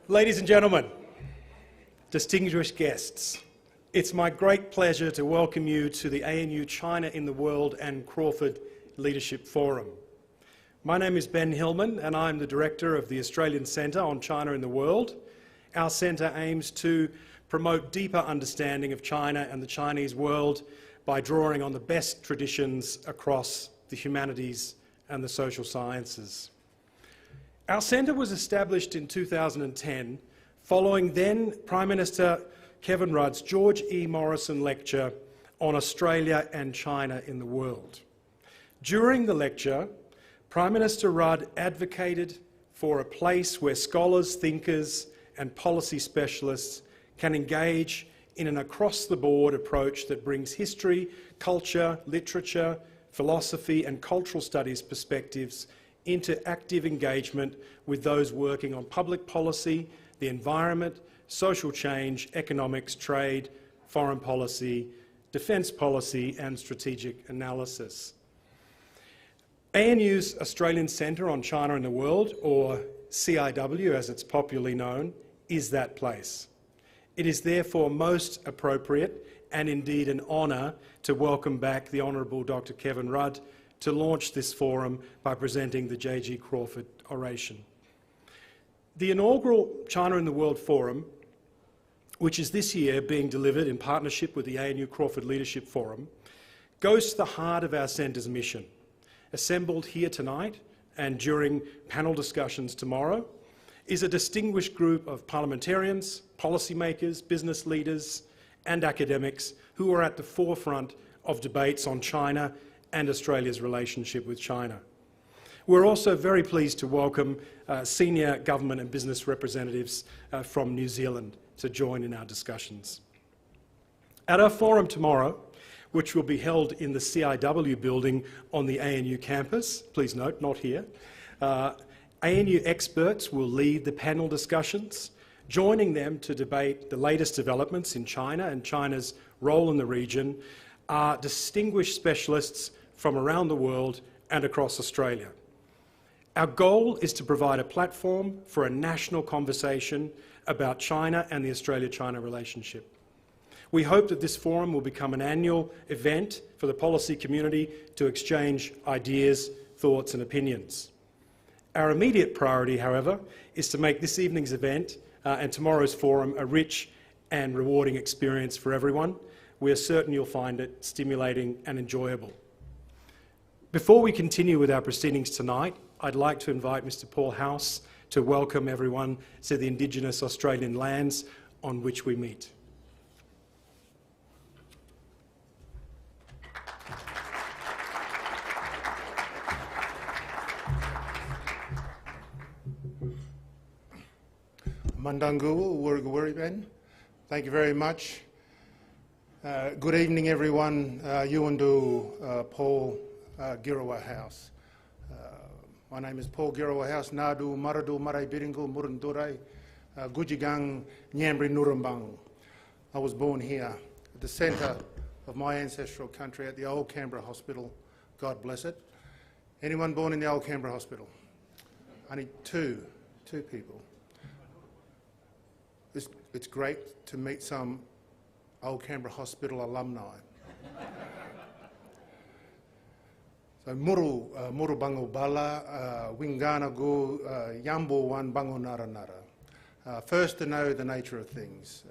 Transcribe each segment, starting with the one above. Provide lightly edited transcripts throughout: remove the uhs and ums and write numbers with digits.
Ladies and gentlemen, distinguished guests, it's my great pleasure to welcome you to the ANU China in the World and Crawford Leadership Forum. My name is Ben Hillman and I'm the Director of the Australian Centre on China in the World. Our centre aims to promote deeper understanding of China and the Chinese world by drawing on the best traditions across the humanities and the social sciences. Our centre was established in 2010 following then Prime Minister Kevin Rudd's George E. Morrison lecture on Australia and China in the world. During the lecture, Prime Minister Rudd advocated for a place where scholars, thinkers and policy specialists can engage in an across-the-board approach that brings history, culture, literature, philosophy and cultural studies perspectives into active engagement with those working on public policy, the environment, social change, economics, trade, foreign policy, defence policy and strategic analysis. ANU's Australian Centre on China in the World, or CIW as it's popularly known, is that place. It is therefore most appropriate and indeed an honour to welcome back the Honourable Dr. Kevin Rudd to launch this forum by presenting the JG Crawford Oration. The inaugural China in the World Forum, which is this year being delivered in partnership with the ANU Crawford Leadership Forum, goes to the heart of our centre's mission. Assembled here tonight and during panel discussions tomorrow is a distinguished group of parliamentarians, policymakers, business leaders and academics who are at the forefront of debates on China and Australia's relationship with China. We're also very pleased to welcome senior government and business representatives from New Zealand to join in our discussions. At our forum tomorrow, which will be held in the CIW building on the ANU campus, please note, not here, ANU experts will lead the panel discussions, joining them to debate the latest developments in China and China's role in the region are distinguished specialists from around the world and across Australia. Our goal is to provide a platform for a national conversation about China and the Australia-China relationship. We hope that this forum will become an annual event for the policy community to exchange ideas, thoughts and opinions. Our immediate priority, however, is to make this evening's event and tomorrow's forum a rich and rewarding experience for everyone. We are certain you'll find it stimulating and enjoyable. Before we continue with our proceedings tonight, I'd like to invite Mr. Paul House to welcome everyone to the Indigenous Australian lands on which we meet. Mandangu, Wurugawuriben. Thank you very much. Good evening, everyone. Yuandu, Paul Girawa House. My name is Paul Girawa House. Nadu, Maradu, Marai Biringu, Murundurai, Gujigang, Nyambri, Nurambang. I was born here at the centre of my ancestral country at the Old Canberra Hospital. God bless it. Anyone born in the Old Canberra Hospital? Only two people. It's great to meet some Old Canberra Hospital alumni. So muru bango bala, wingana go, yambo wan bango nara nara. First to know the nature of things.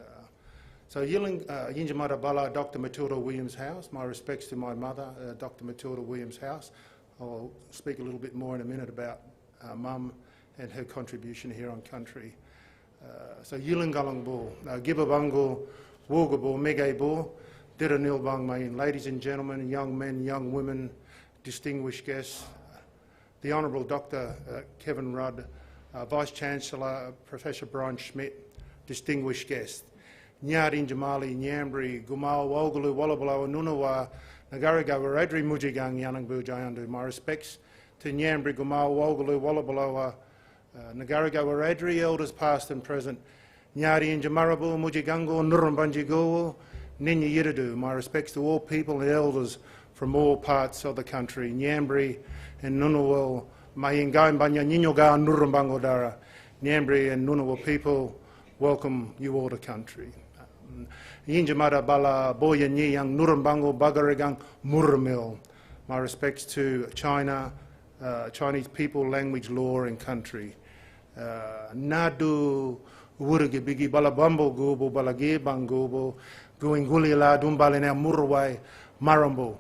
So Yinjamara Bala, Dr. Matilda Williams House. My respects to my mother, Dr. Matilda Williams House. I'll speak a little bit more in a minute about Mum and her contribution here on country. So Yilangalangbo, Gibabango, Wogabo, Megabo, Diranilbang Main. Ladies and gentlemen, young men, young women, distinguished guests, the Honourable Dr. Kevin Rudd, Vice-Chancellor Professor Brian Schmidt, distinguished guests, Nyarin Jamali, Nyambri, Gumao, Wogalu, Wallabalo, Nunawa, Nagarigawa, Radri Mujigang, Yanangbu, Jayandu. My respects to Nyambri, Gumao, Wogalu, Wallabalo, Nagarigawa, Radri, elders past and present, Nyari and Jamarabu, Mujigango, Nurumbanjigo, Ninya Yiridu. My respects to all people and elders from all parts of the country, Nyambri and Nunawal, Mayinga Banya Ninyoga, Nurumbangodara, Ngambri and Ngunnawal people welcome you all to country. Yinjamara Bala Boya Nyang Nurumbango Bagarigang Muramil. My respects to China, Chinese people, language, law and country. Nadu Wurigi Bigi Balabambo Gubo Balagi Bangubo Guingulila Dumbalina Murway Marambo.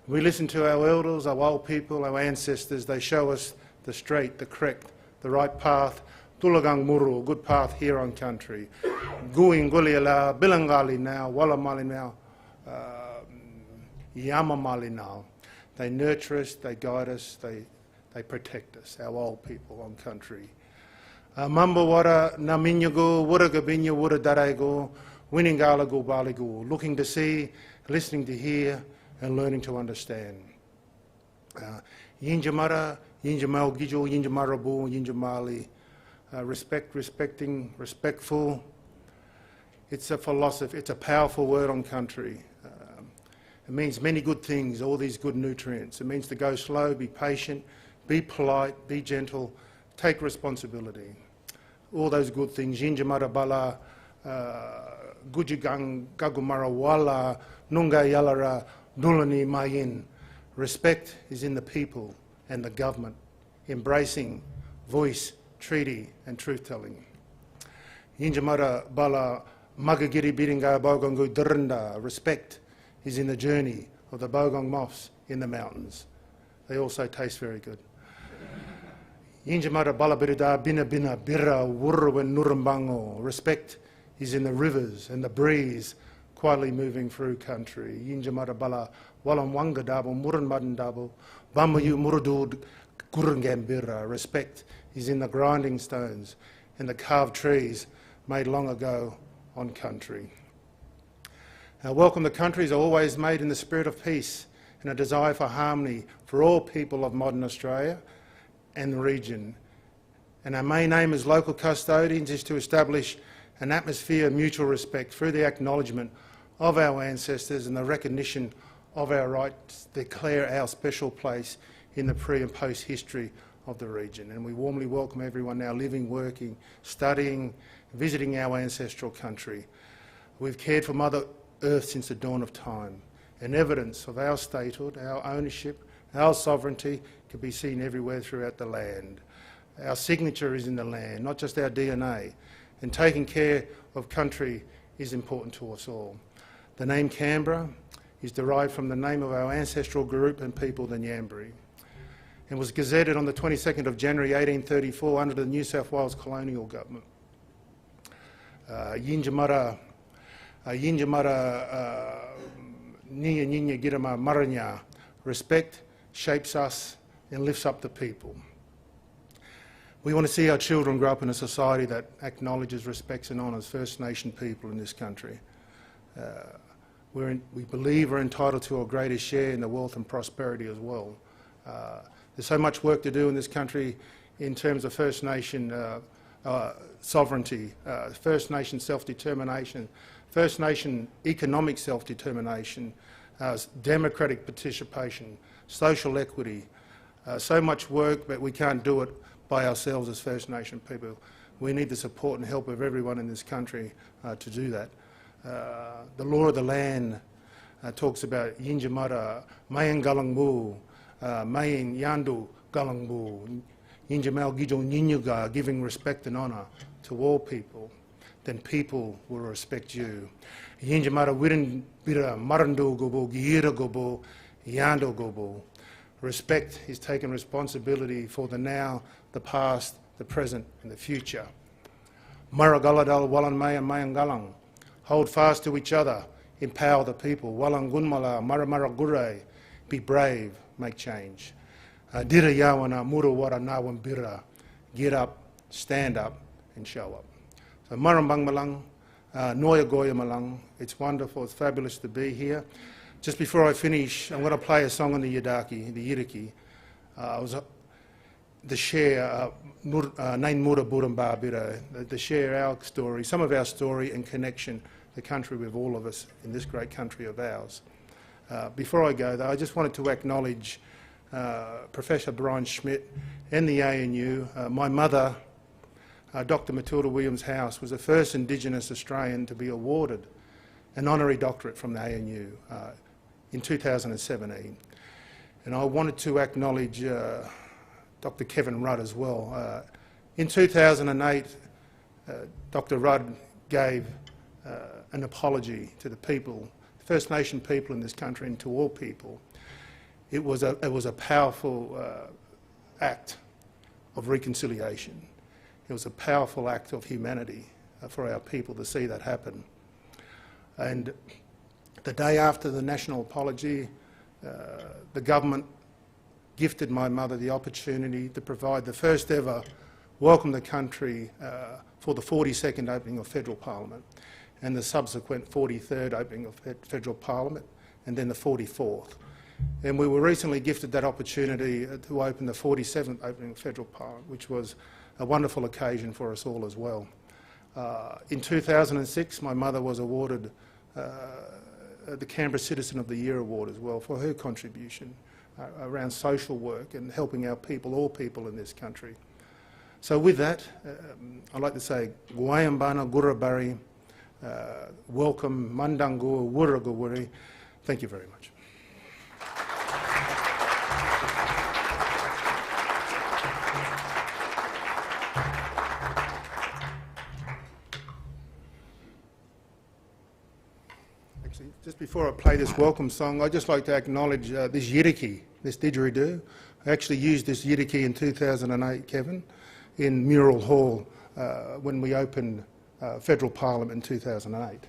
We listen to our elders, our old people, our ancestors. They show us the straight, the correct, the right path. Tulagang Muru, good path here on country. Guingulila Bilangali now, Wallamali now, Yamamali now. They nurture us, they guide us, they protect us, our old people on country. Mamba wara naminyago, wura gabinya, wura darego, winningalago baligo, looking to see, listening to hear, and learning to understand. Yinjamara, Yinjamal Gijo, Yinjamarabu, Yinjamali, respect, respecting, respectful. It's a philosophy, it's a powerful word on country. It means many good things, all these good nutrients. It means to go slow, be patient, be polite, be gentle, take responsibility. All those good things. Yinjamara bala, gujigang gagumara wala, nunga yalara, dulani mayin. Respect is in the people and the government, embracing voice, treaty and truth-telling. Yinjamara bala, magagiri biringa bogongu durunda. Respect is in the journey of the bogong moths in the mountains. They also taste very good. Yinjamara balabirida bina bina birra wurruwen nurumbango. Respect is in the rivers and the breeze quietly moving through country. Yinjamara bala walam wanga dabo murun madan dabo bamayu murudud gurungambira. Respect is in the grinding stones and the carved trees made long ago on country. Our welcome to country is always made in the spirit of peace and a desire for harmony for all people of modern Australia and the region. And our main aim as local custodians is to establish an atmosphere of mutual respect through the acknowledgement of our ancestors and the recognition of our rights to declare our special place in the pre and post history of the region. And we warmly welcome everyone now living, working, studying, visiting our ancestral country. We've cared for Mother Earth since the dawn of time, and evidence of our statehood, our ownership, our sovereignty can be seen everywhere throughout the land. Our signature is in the land, not just our DNA, and taking care of country is important to us all. The name Canberra is derived from the name of our ancestral group and people, the Ngambri, and was gazetted on the 22nd of January 1834 under the New South Wales colonial government. Yinjamara Ninya Ninya Girama Maranya. Respect shapes us and lifts up the people. We want to see our children grow up in a society that acknowledges, respects and honours First Nation people in this country. We believe we're entitled to a greater share in the wealth and prosperity as well. There's so much work to do in this country in terms of First Nation sovereignty, First Nation self-determination, First Nation economic self-determination, democratic participation, social equity. So much work, but we can't do it by ourselves as First Nation people. We need the support and help of everyone in this country to do that. The law of the land talks about Yinjamara, Mayan Galangbu, Mayan Yandu Galangbu, Yinjamal Gijo Ninyuga, giving respect and honour to all people, then people will respect you. Yinjamara Wirin Bira Marandu Gobo, Gira Gobo, Yando Gobo. Respect is taking responsibility for the now, the past, the present and the future. Maragaladal Walan Mayan Mayan Galang. Hold fast to each other, empower the people. Walang Gunmala, Maramara Gure, be brave, make change. Dira Yawana, Muru Wara Nawan Bira, get up, stand up and show up. So Marambang Malang, Noya Goya Malang, it's wonderful, it's fabulous to be here. Just before I finish, I'm going to play a song on the Yidaki, the Yiriki. The share, Nain Mura Buramba Bira, the share our story, some of our story and connection, the country with all of us in this great country of ours. Before I go though, I just wanted to acknowledge Professor Brian Schmidt and the ANU, my mother, Dr. Matilda Williams-House was the first Indigenous Australian to be awarded an honorary doctorate from the ANU in 2017. And I wanted to acknowledge Dr. Kevin Rudd as well. In 2008, Dr. Rudd gave an apology to the people, First Nation people in this country, and to all people. It was a powerful act of reconciliation. It was a powerful act of humanity for our people to see that happen. And the day after the national apology, the government gifted my mother the opportunity to provide the first ever welcome the country for the 42nd opening of Federal Parliament and the subsequent 43rd opening of Federal Parliament and then the 44th. And we were recently gifted that opportunity to open the 47th opening of Federal Parliament, which was a wonderful occasion for us all as well. In 2006, my mother was awarded the Canberra Citizen of the Year Award as well for her contribution around social work and helping our people, all people in this country. So with that, I'd like to say, Guayambana Gurabari, welcome, Mandangu Wurragawuri. Thank you very much. Actually, just before I play this welcome song, I'd just like to acknowledge this yidaki, this didgeridoo. I actually used this yidaki in 2008, Kevin, in Mural Hall when we opened Federal Parliament in 2008.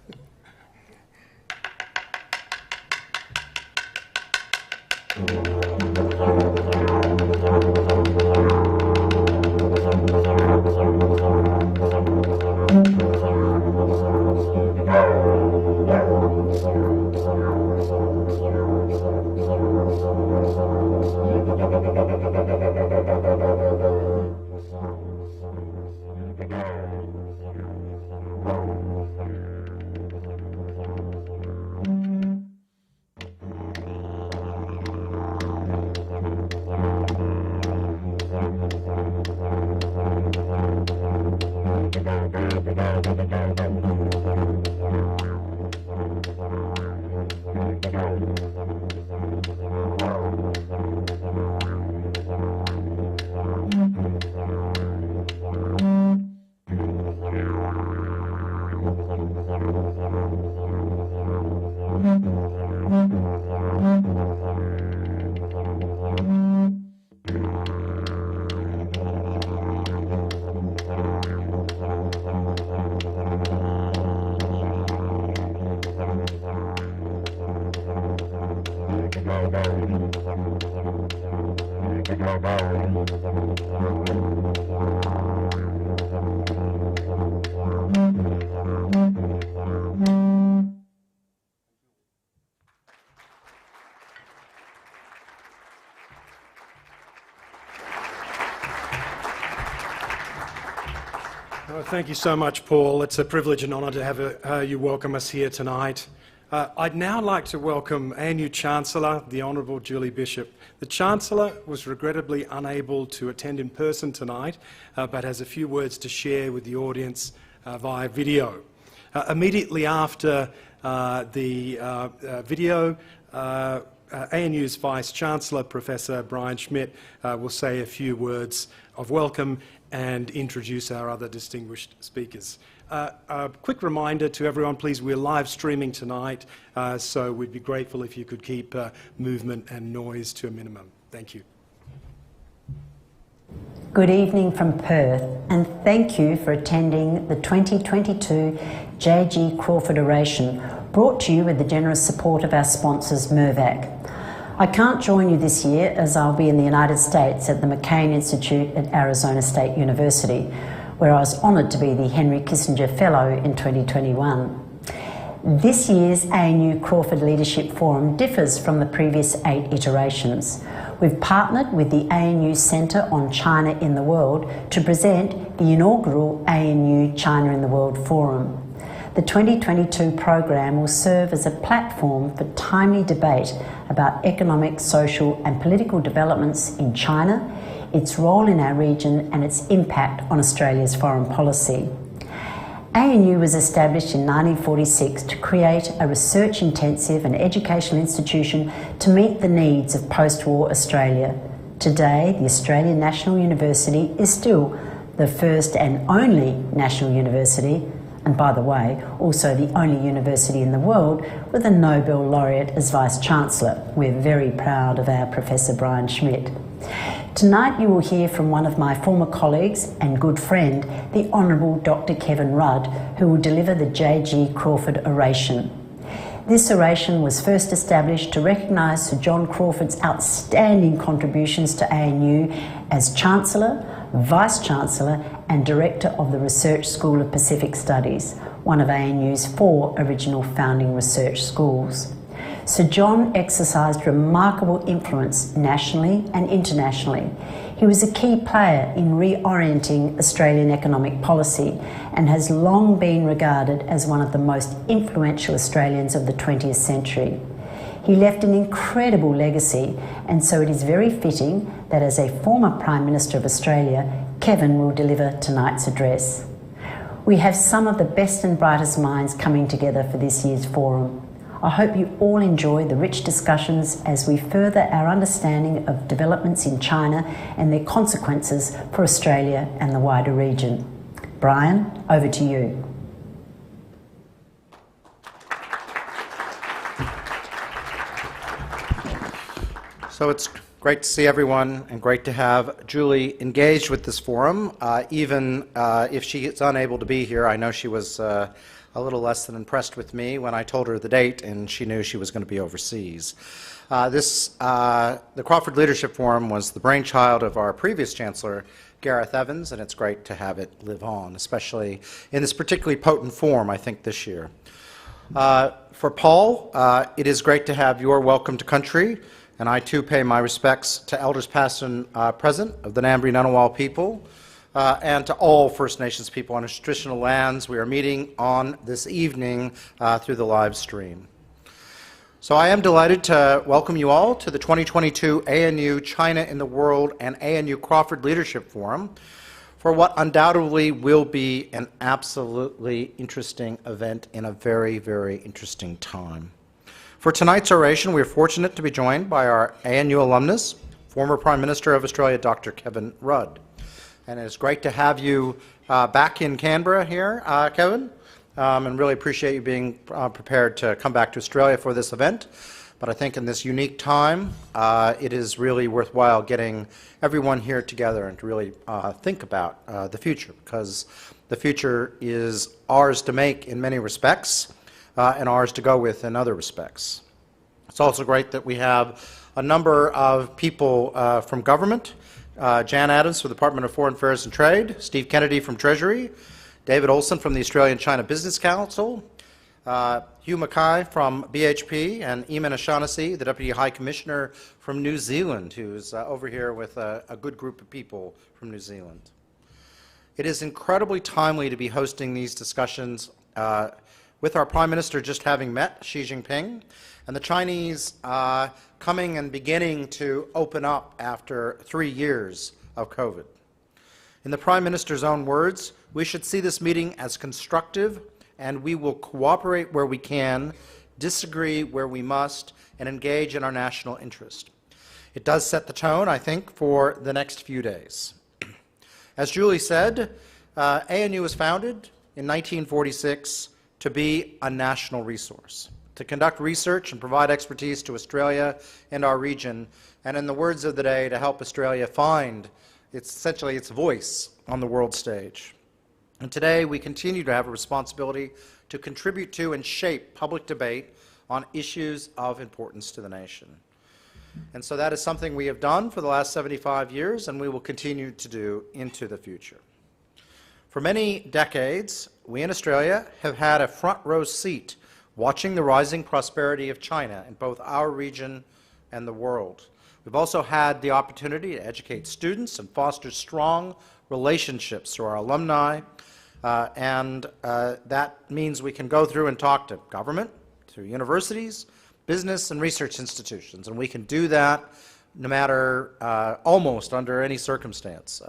Thank you so much, Paul. It's a privilege and honour to have you welcome us here tonight. I'd now like to welcome ANU Chancellor, the Honourable Julie Bishop. The Chancellor was regrettably unable to attend in person tonight, but has a few words to share with the audience via video. Immediately after the video, ANU's Vice-Chancellor, Professor Brian Schmidt, will say a few words of welcome and introduce our other distinguished speakers. A quick reminder to everyone, please, we're live streaming tonight, so we'd be grateful if you could keep movement and noise to a minimum. Thank you. Good evening from Perth, and thank you for attending the 2022 JG Crawford Oration, brought to you with the generous support of our sponsors, Mirvac. I can't join you this year as I'll be in the United States at the McCain Institute at Arizona State University, where I was honoured to be the Henry Kissinger Fellow in 2021. This year's ANU Crawford Leadership Forum differs from the previous 8 iterations. We've partnered with the ANU Centre on China in the World to present the inaugural ANU China in the World Forum. The 2022 program will serve as a platform for timely debate about economic, social and political developments in China, its role in our region and its impact on Australia's foreign policy. ANU was established in 1946 to create a research-intensive and educational institution to meet the needs of post-war Australia. Today, the Australian National University is still the first and only national university, and by the way, also the only university in the world with a Nobel laureate as Vice-Chancellor. We're very proud of our Professor Brian Schmidt. Tonight you will hear from one of my former colleagues and good friend, the Honourable Dr. Kevin Rudd, who will deliver the JG Crawford Oration. This oration was first established to recognise Sir John Crawford's outstanding contributions to ANU as Chancellor, Vice-Chancellor and Director of the Research School of Pacific Studies, one of ANU's 4 original founding research schools. Sir John exercised remarkable influence nationally and internationally. He was a key player in reorienting Australian economic policy and has long been regarded as one of the most influential Australians of the 20th century. He left an incredible legacy, and so it is very fitting that as a former Prime Minister of Australia, Kevin will deliver tonight's address. We have some of the best and brightest minds coming together for this year's forum. I hope you all enjoy the rich discussions as we further our understanding of developments in China and their consequences for Australia and the wider region. Brian, over to you. So it's great to see everyone and great to have Julie engaged with this forum. Even if she is unable to be here, I know she was a little less than impressed with me when I told her the date and she knew she was going to be overseas. The Crawford Leadership Forum was the brainchild of our previous Chancellor, Gareth Evans, and it's great to have it live on, especially in this particularly potent form, I think, this year. For Paul, it is great to have your welcome to country, and I too pay my respects to elders past and present of the Ngambri Ngunnawal people, and to all First Nations people on traditional lands. We are meeting on this evening through the live stream. So I am delighted to welcome you all to the 2022 ANU China in the World and ANU Crawford Leadership Forum for what undoubtedly will be an absolutely interesting event in a very, very interesting time. For tonight's oration, we are fortunate to be joined by our ANU alumnus, former Prime Minister of Australia, Dr. Kevin Rudd. And it's great to have you back in Canberra here, Kevin, and really appreciate you being prepared to come back to Australia for this event. But I think in this unique time, it is really worthwhile getting everyone here together and to really think about the future, because the future is ours to make in many respects and ours to go with in other respects. It's also great that we have a number of people from government, Jan Adams from the Department of Foreign Affairs and Trade, Steve Kennedy from Treasury, David Olson from the Australian-China Business Council, Hugh Mackay from BHP, and Eamon O'Shaughnessy, the Deputy High Commissioner from New Zealand, who's over here with a good group of people from New Zealand. It is incredibly timely to be hosting these discussions with our Prime Minister just having met Xi Jinping, and the Chinese coming and beginning to open up after 3 years of COVID. In the Prime Minister's own words, we should see this meeting as constructive, and we will cooperate where we can, disagree where we must, and engage in our national interest. It does set the tone, I think, for the next few days. As Julie said, ANU was founded in 1946 to be a national resource, to conduct research and provide expertise to Australia and our region, and in the words of the day, to help Australia find essentially its voice on the world stage. And today we continue to have a responsibility to contribute to and shape public debate on issues of importance to the nation. And so that is something we have done for the last 75 years, and we will continue to do into the future. For many decades, we in Australia have had a front row seat watching the rising prosperity of China in both our region and the world. We've also had the opportunity to educate students and foster strong relationships through our alumni, and that means we can go through and talk to government, through universities, business and research institutions, and we can do that no matter, almost under any circumstance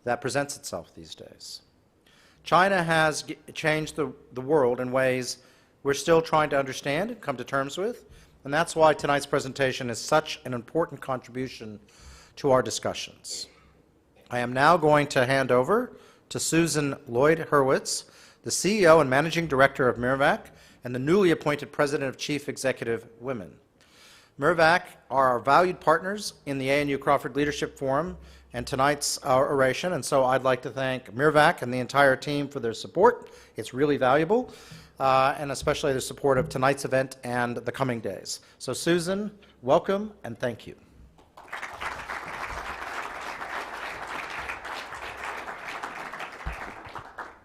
that presents itself these days. China has changed the world in ways we're still trying to understand and come to terms with, and that's why tonight's presentation is such an important contribution to our discussions. I am now going to hand over to Susan Lloyd-Hurwitz, the CEO and Managing Director of Mirvac and the newly appointed President of Chief Executive Women. Mirvac are our valued partners in the ANU Crawford Leadership Forum and tonight's oration, and so I'd like to thank Mirvac and the entire team for their support. It's really valuable, and especially the support of tonight's event and the coming days. So Susan, welcome and thank you.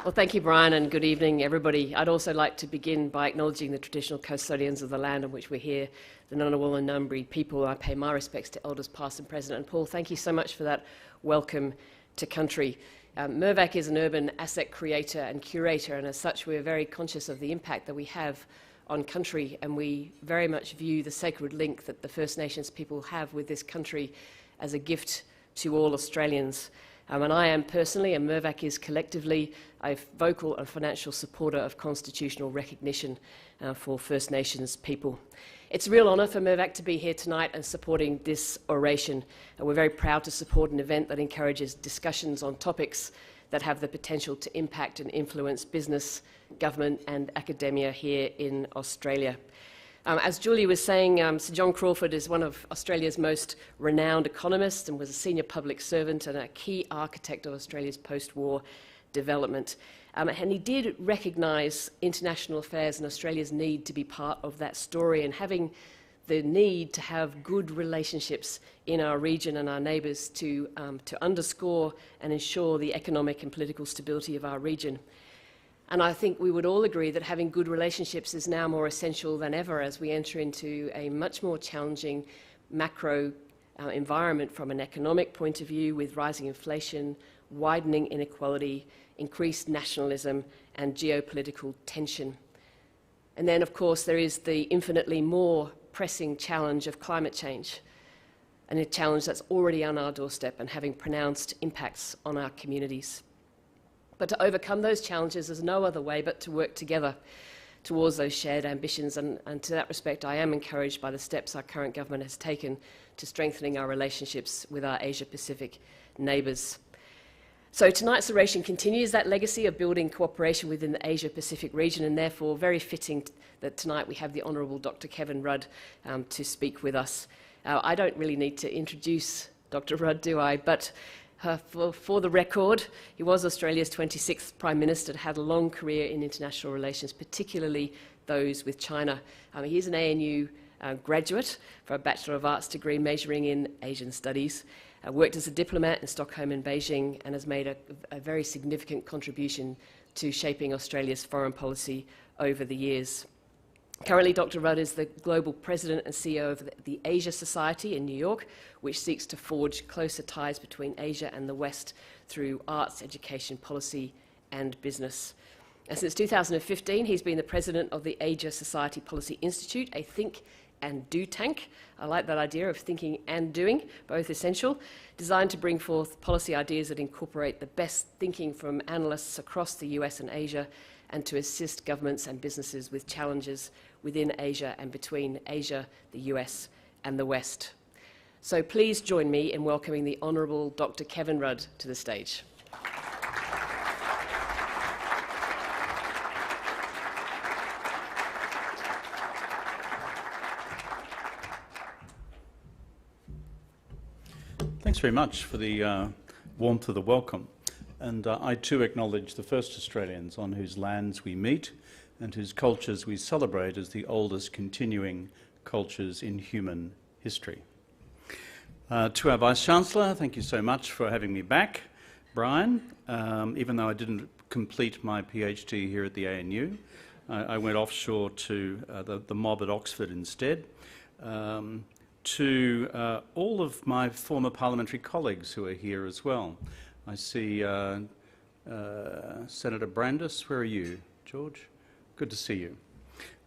Well, thank you, Brian, and good evening, everybody. I'd also like to begin by acknowledging the traditional custodians of the land on which we're here, the Ngunnawal and Ngambri people. I pay my respects to elders past and present. And Paul, thank you so much for that welcome to country. Mirvac is an urban asset creator and curator, and as such we're very conscious of the impact that we have on country, and we very much view the sacred link that the First Nations people have with this country as a gift to all Australians. And I am personally, and Mirvac is collectively, a vocal and financial supporter of constitutional recognition for First Nations people. It's a real honour for Mirvac to be here tonight and supporting this oration. And we're very proud to support an event that encourages discussions on topics that have the potential to impact and influence business, government and academia here in Australia. As Julie was saying, Sir John Crawford is one of Australia's most renowned economists and was a senior public servant and a key architect of Australia's post-war development. And he did recognise international affairs and Australia's need to be part of that story, and having the need to have good relationships in our region and our neighbours to underscore and ensure the economic and political stability of our region. And I think we would all agree that having good relationships is now more essential than ever as we enter into a much more challenging macro environment from an economic point of view, with rising inflation, widening inequality, increased nationalism and geopolitical tension. And then, of course, there is the infinitely more pressing challenge of climate change, and a challenge that's already on our doorstep and having pronounced impacts on our communities. But to overcome those challenges, there's no other way but to work together towards those shared ambitions. And to that respect, I am encouraged by the steps our current government has taken to strengthening our relationships with our Asia-Pacific neighbours. So tonight's oration continues that legacy of building cooperation within the Asia-Pacific region, and therefore very fitting that tonight we have the Honourable Dr. Kevin Rudd to speak with us. I don't really need to introduce Dr. Rudd, do I? But for the record, he was Australia's 26th Prime Minister, had a long career in international relations, particularly those with China. He is an ANU graduate for a Bachelor of Arts degree majoring in Asian Studies, worked as a diplomat in Stockholm and Beijing, and has made a very significant contribution to shaping Australia's foreign policy over the years. Currently, Dr. Rudd is the Global President and CEO of the Asia Society in New York, which seeks to forge closer ties between Asia and the West through arts, education, policy and business. And since 2015, he's been the President of the Asia Society Policy Institute, a think and do tank. I like that idea of thinking and doing, both essential, designed to bring forth policy ideas that incorporate the best thinking from analysts across the US and Asia, and to assist governments and businesses with challenges within Asia and between Asia, the US and the West. So please join me in welcoming the Honourable Dr. Kevin Rudd to the stage. Thanks very much for the warmth of the welcome. And I too acknowledge the first Australians on whose lands we meet and whose cultures we celebrate as the oldest continuing cultures in human history. To our Vice-Chancellor, thank you so much for having me back, Brian. Even though I didn't complete my PhD here at the ANU, I went offshore to the mob at Oxford instead. To all of my former parliamentary colleagues who are here as well. I see Senator Brandis. Where are you, George? Good to see you.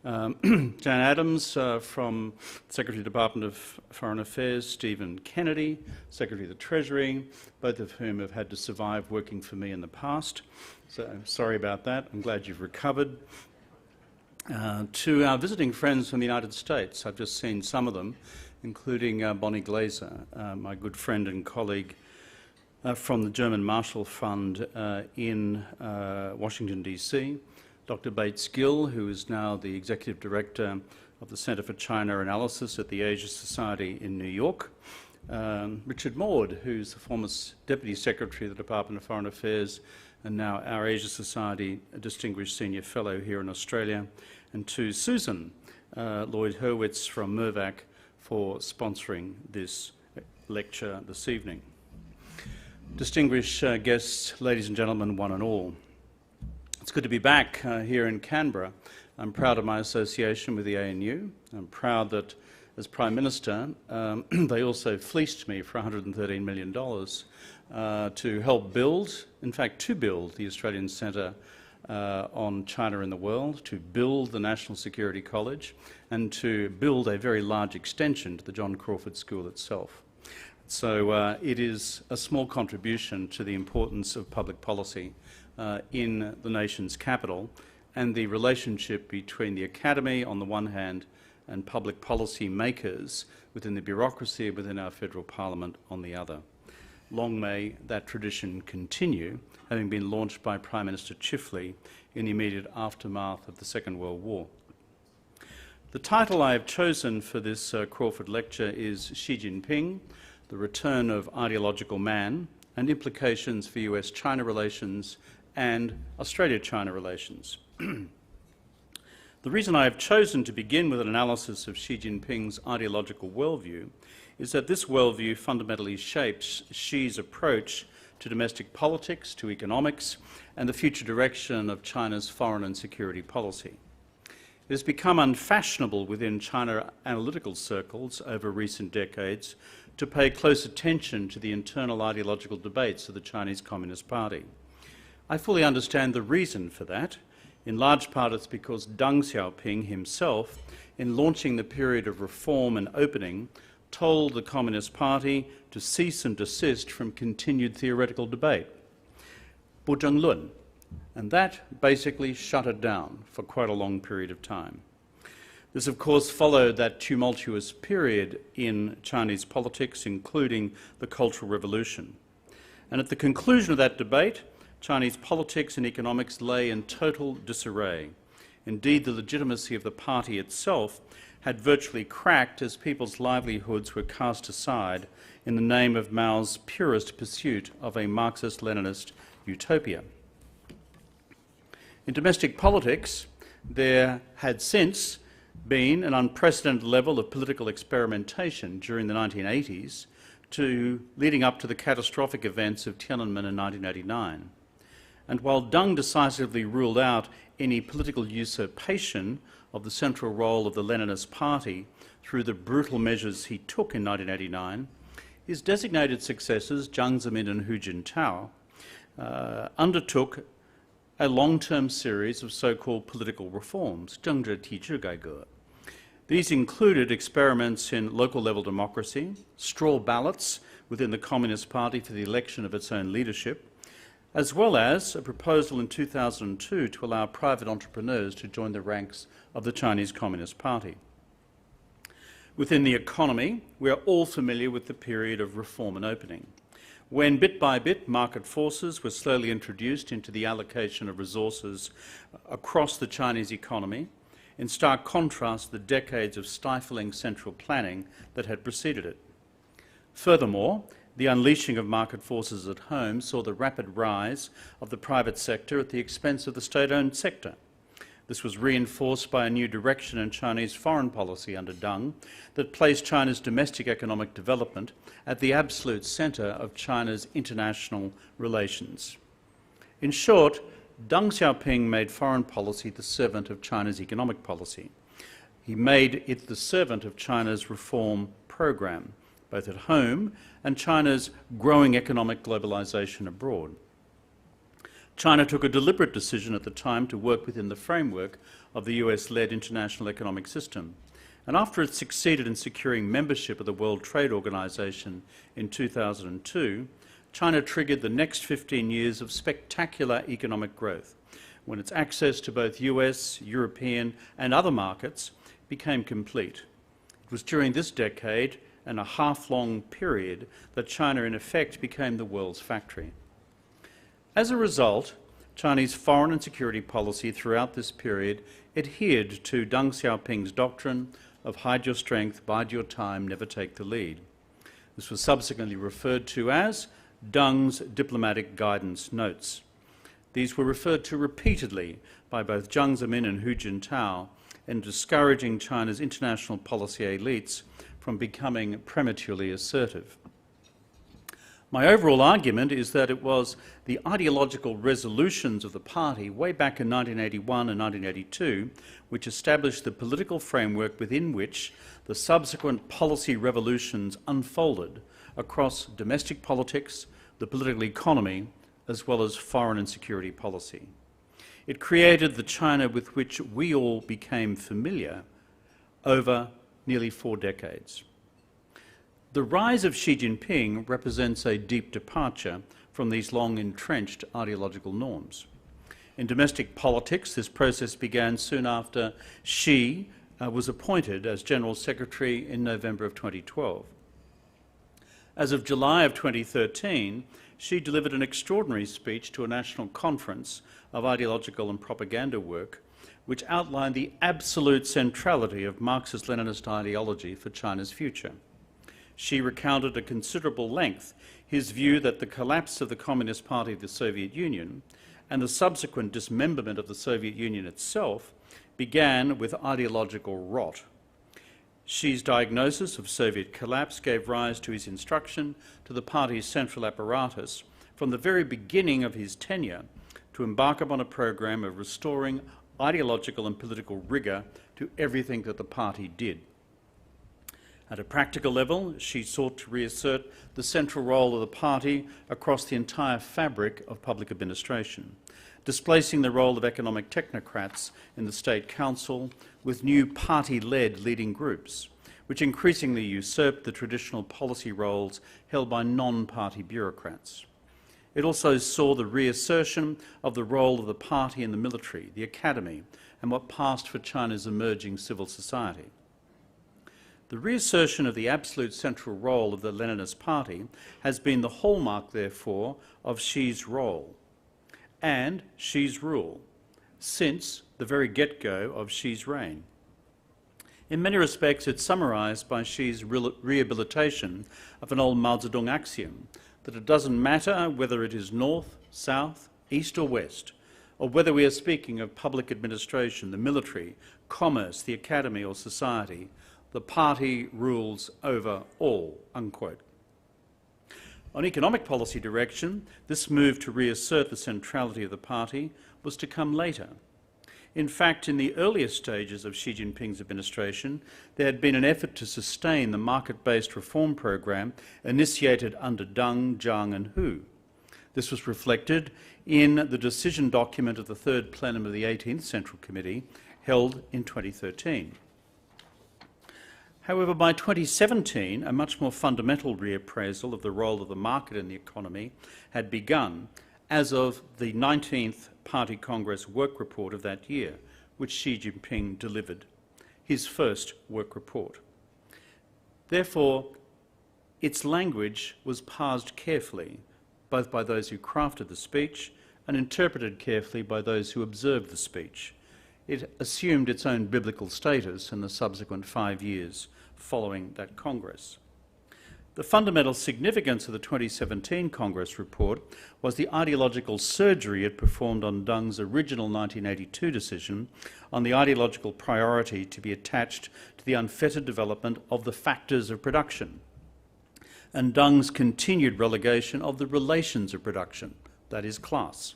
Jan Adams from Secretary of the Department of Foreign Affairs, Stephen Kennedy, Secretary of the Treasury, both of whom have had to survive working for me in the past. So sorry about that. I'm glad you've recovered. To our visiting friends from the United States, I've just seen some of them, including Bonnie Glaser, my good friend and colleague from the German Marshall Fund in Washington, D.C., Dr. Bates Gill, who is now the Executive Director of the Centre for China Analysis at the Asia Society in New York, Richard Maud, who's the former Deputy Secretary of the Department of Foreign Affairs and now our Asia Society Distinguished Senior Fellow here in Australia, and to Susan Lloyd Hurwitz from Mervac for sponsoring this lecture this evening. Distinguished guests, ladies and gentlemen, one and all. It's good to be back here in Canberra. I'm proud of my association with the ANU. I'm proud that as Prime Minister, they also fleeced me for $113 million to help build, in fact, to build the Australian Centre on China in the World, to build the National Security College, and to build a very large extension to the John Crawford School itself. So it is a small contribution to the importance of public policy in the nation's capital and the relationship between the Academy on the one hand and public policy makers within the bureaucracy within our federal parliament on the other. Long may that tradition continue, having been launched by Prime Minister Chifley in the immediate aftermath of the Second World War. The title I have chosen for this Crawford lecture is Xi Jinping, the Return of Ideological Man and Implications for US-China Relations and Australia-China relations. The reason I have chosen to begin with an analysis of Xi Jinping's ideological worldview is that this worldview fundamentally shapes Xi's approach to domestic politics, to economics, and the future direction of China's foreign and security policy. It has become unfashionable within China analytical circles over recent decades to pay close attention to the internal ideological debates of the Chinese Communist Party. I fully understand the reason for that. In large part, it's because Deng Xiaoping himself, in launching the period of reform and opening, told the Communist Party to cease and desist from continued theoretical debate. 不争论, and that basically shut it down for quite a long period of time. This, of course, followed that tumultuous period in Chinese politics, including the Cultural Revolution. And at the conclusion of that debate, Chinese politics and economics lay in total disarray. Indeed, the legitimacy of the party itself had virtually cracked as people's livelihoods were cast aside in the name of Mao's purest pursuit of a Marxist-Leninist utopia. In domestic politics, there had since been an unprecedented level of political experimentation during the 1980s leading up to the catastrophic events of Tiananmen in 1989. And while Deng decisively ruled out any political usurpation of the central role of the Leninist Party through the brutal measures he took in 1989, his designated successors, Jiang Zemin and Hu Jintao, undertook a long-term series of so-called political reforms, 政治体制改革. These included experiments in local-level democracy, straw ballots within the Communist Party for the election of its own leadership, as well as a proposal in 2002 to allow private entrepreneurs to join the ranks of the Chinese Communist Party. Within the economy, we are all familiar with the period of reform and opening, when bit by bit market forces were slowly introduced into the allocation of resources across the Chinese economy, in stark contrast to the decades of stifling central planning that had preceded it. Furthermore, the unleashing of market forces at home saw the rapid rise of the private sector at the expense of the state-owned sector. This was reinforced by a new direction in Chinese foreign policy under Deng that placed China's domestic economic development at the absolute centre of China's international relations. In short, Deng Xiaoping made foreign policy the servant of China's economic policy. He made it the servant of China's reform program, both at home and China's growing economic globalisation abroad. China took a deliberate decision at the time to work within the framework of the US-led international economic system. And after it succeeded in securing membership of the World Trade Organization in 2002, China triggered the next 15 years of spectacular economic growth, when its access to both US, European and other markets became complete. It was during this decade and a half-long period that China in effect became the world's factory. As a result, Chinese foreign and security policy throughout this period adhered to Deng Xiaoping's doctrine of hide your strength, bide your time, never take the lead. This was subsequently referred to as Deng's diplomatic guidance notes. These were referred to repeatedly by both Jiang Zemin and Hu Jintao in discouraging China's international policy elites from becoming prematurely assertive. My overall argument is that it was the ideological resolutions of the party way back in 1981 and 1982 which established the political framework within which the subsequent policy revolutions unfolded across domestic politics, the political economy, as well as foreign and security policy. It created the China with which we all became familiar over nearly 4 decades. The rise of Xi Jinping represents a deep departure from these long-entrenched ideological norms. In domestic politics, this process began soon after Xi was appointed as General Secretary in November of 2012. As of July of 2013, Xi delivered an extraordinary speech to a national conference of ideological and propaganda work, which outlined the absolute centrality of Marxist-Leninist ideology for China's future. Xi recounted at considerable length his view that the collapse of the Communist Party of the Soviet Union and the subsequent dismemberment of the Soviet Union itself began with ideological rot. Xi's diagnosis of Soviet collapse gave rise to his instruction to the party's central apparatus from the very beginning of his tenure to embark upon a program of restoring ideological and political rigour to everything that the party did. At a practical level, Xi sought to reassert the central role of the party across the entire fabric of public administration, displacing the role of economic technocrats in the State Council with new party-led leading groups, which increasingly usurped the traditional policy roles held by non-party bureaucrats. It also saw the reassertion of the role of the party in the military, the academy, and what passed for China's emerging civil society. The reassertion of the absolute central role of the Leninist Party has been the hallmark, therefore, of Xi's role and Xi's rule since the very get-go of Xi's reign. In many respects, it's summarised by Xi's rehabilitation of an old Mao Zedong axiom that it doesn't matter whether it is north, south, east or west, or whether we are speaking of public administration, the military, commerce, the academy or society, the party rules over all, unquote. On economic policy direction, this move to reassert the centrality of the party was to come later. In fact, in the earliest stages of Xi Jinping's administration, there had been an effort to sustain the market-based reform program initiated under Deng, Jiang and Hu. This was reflected in the decision document of the third plenum of the 18th Central Committee held in 2013. However, by 2017, a much more fundamental reappraisal of the role of the market in the economy had begun as of the 19th Party Congress work report of that year, which Xi Jinping delivered, his first work report. Therefore, its language was parsed carefully, both by those who crafted the speech and interpreted carefully by those who observed the speech. It assumed its own biblical status in the subsequent 5 years following that Congress. The fundamental significance of the 2017 Congress report was the ideological surgery it performed on Deng's original 1982 decision on the ideological priority to be attached to the unfettered development of the factors of production, and Deng's continued relegation of the relations of production, that is class,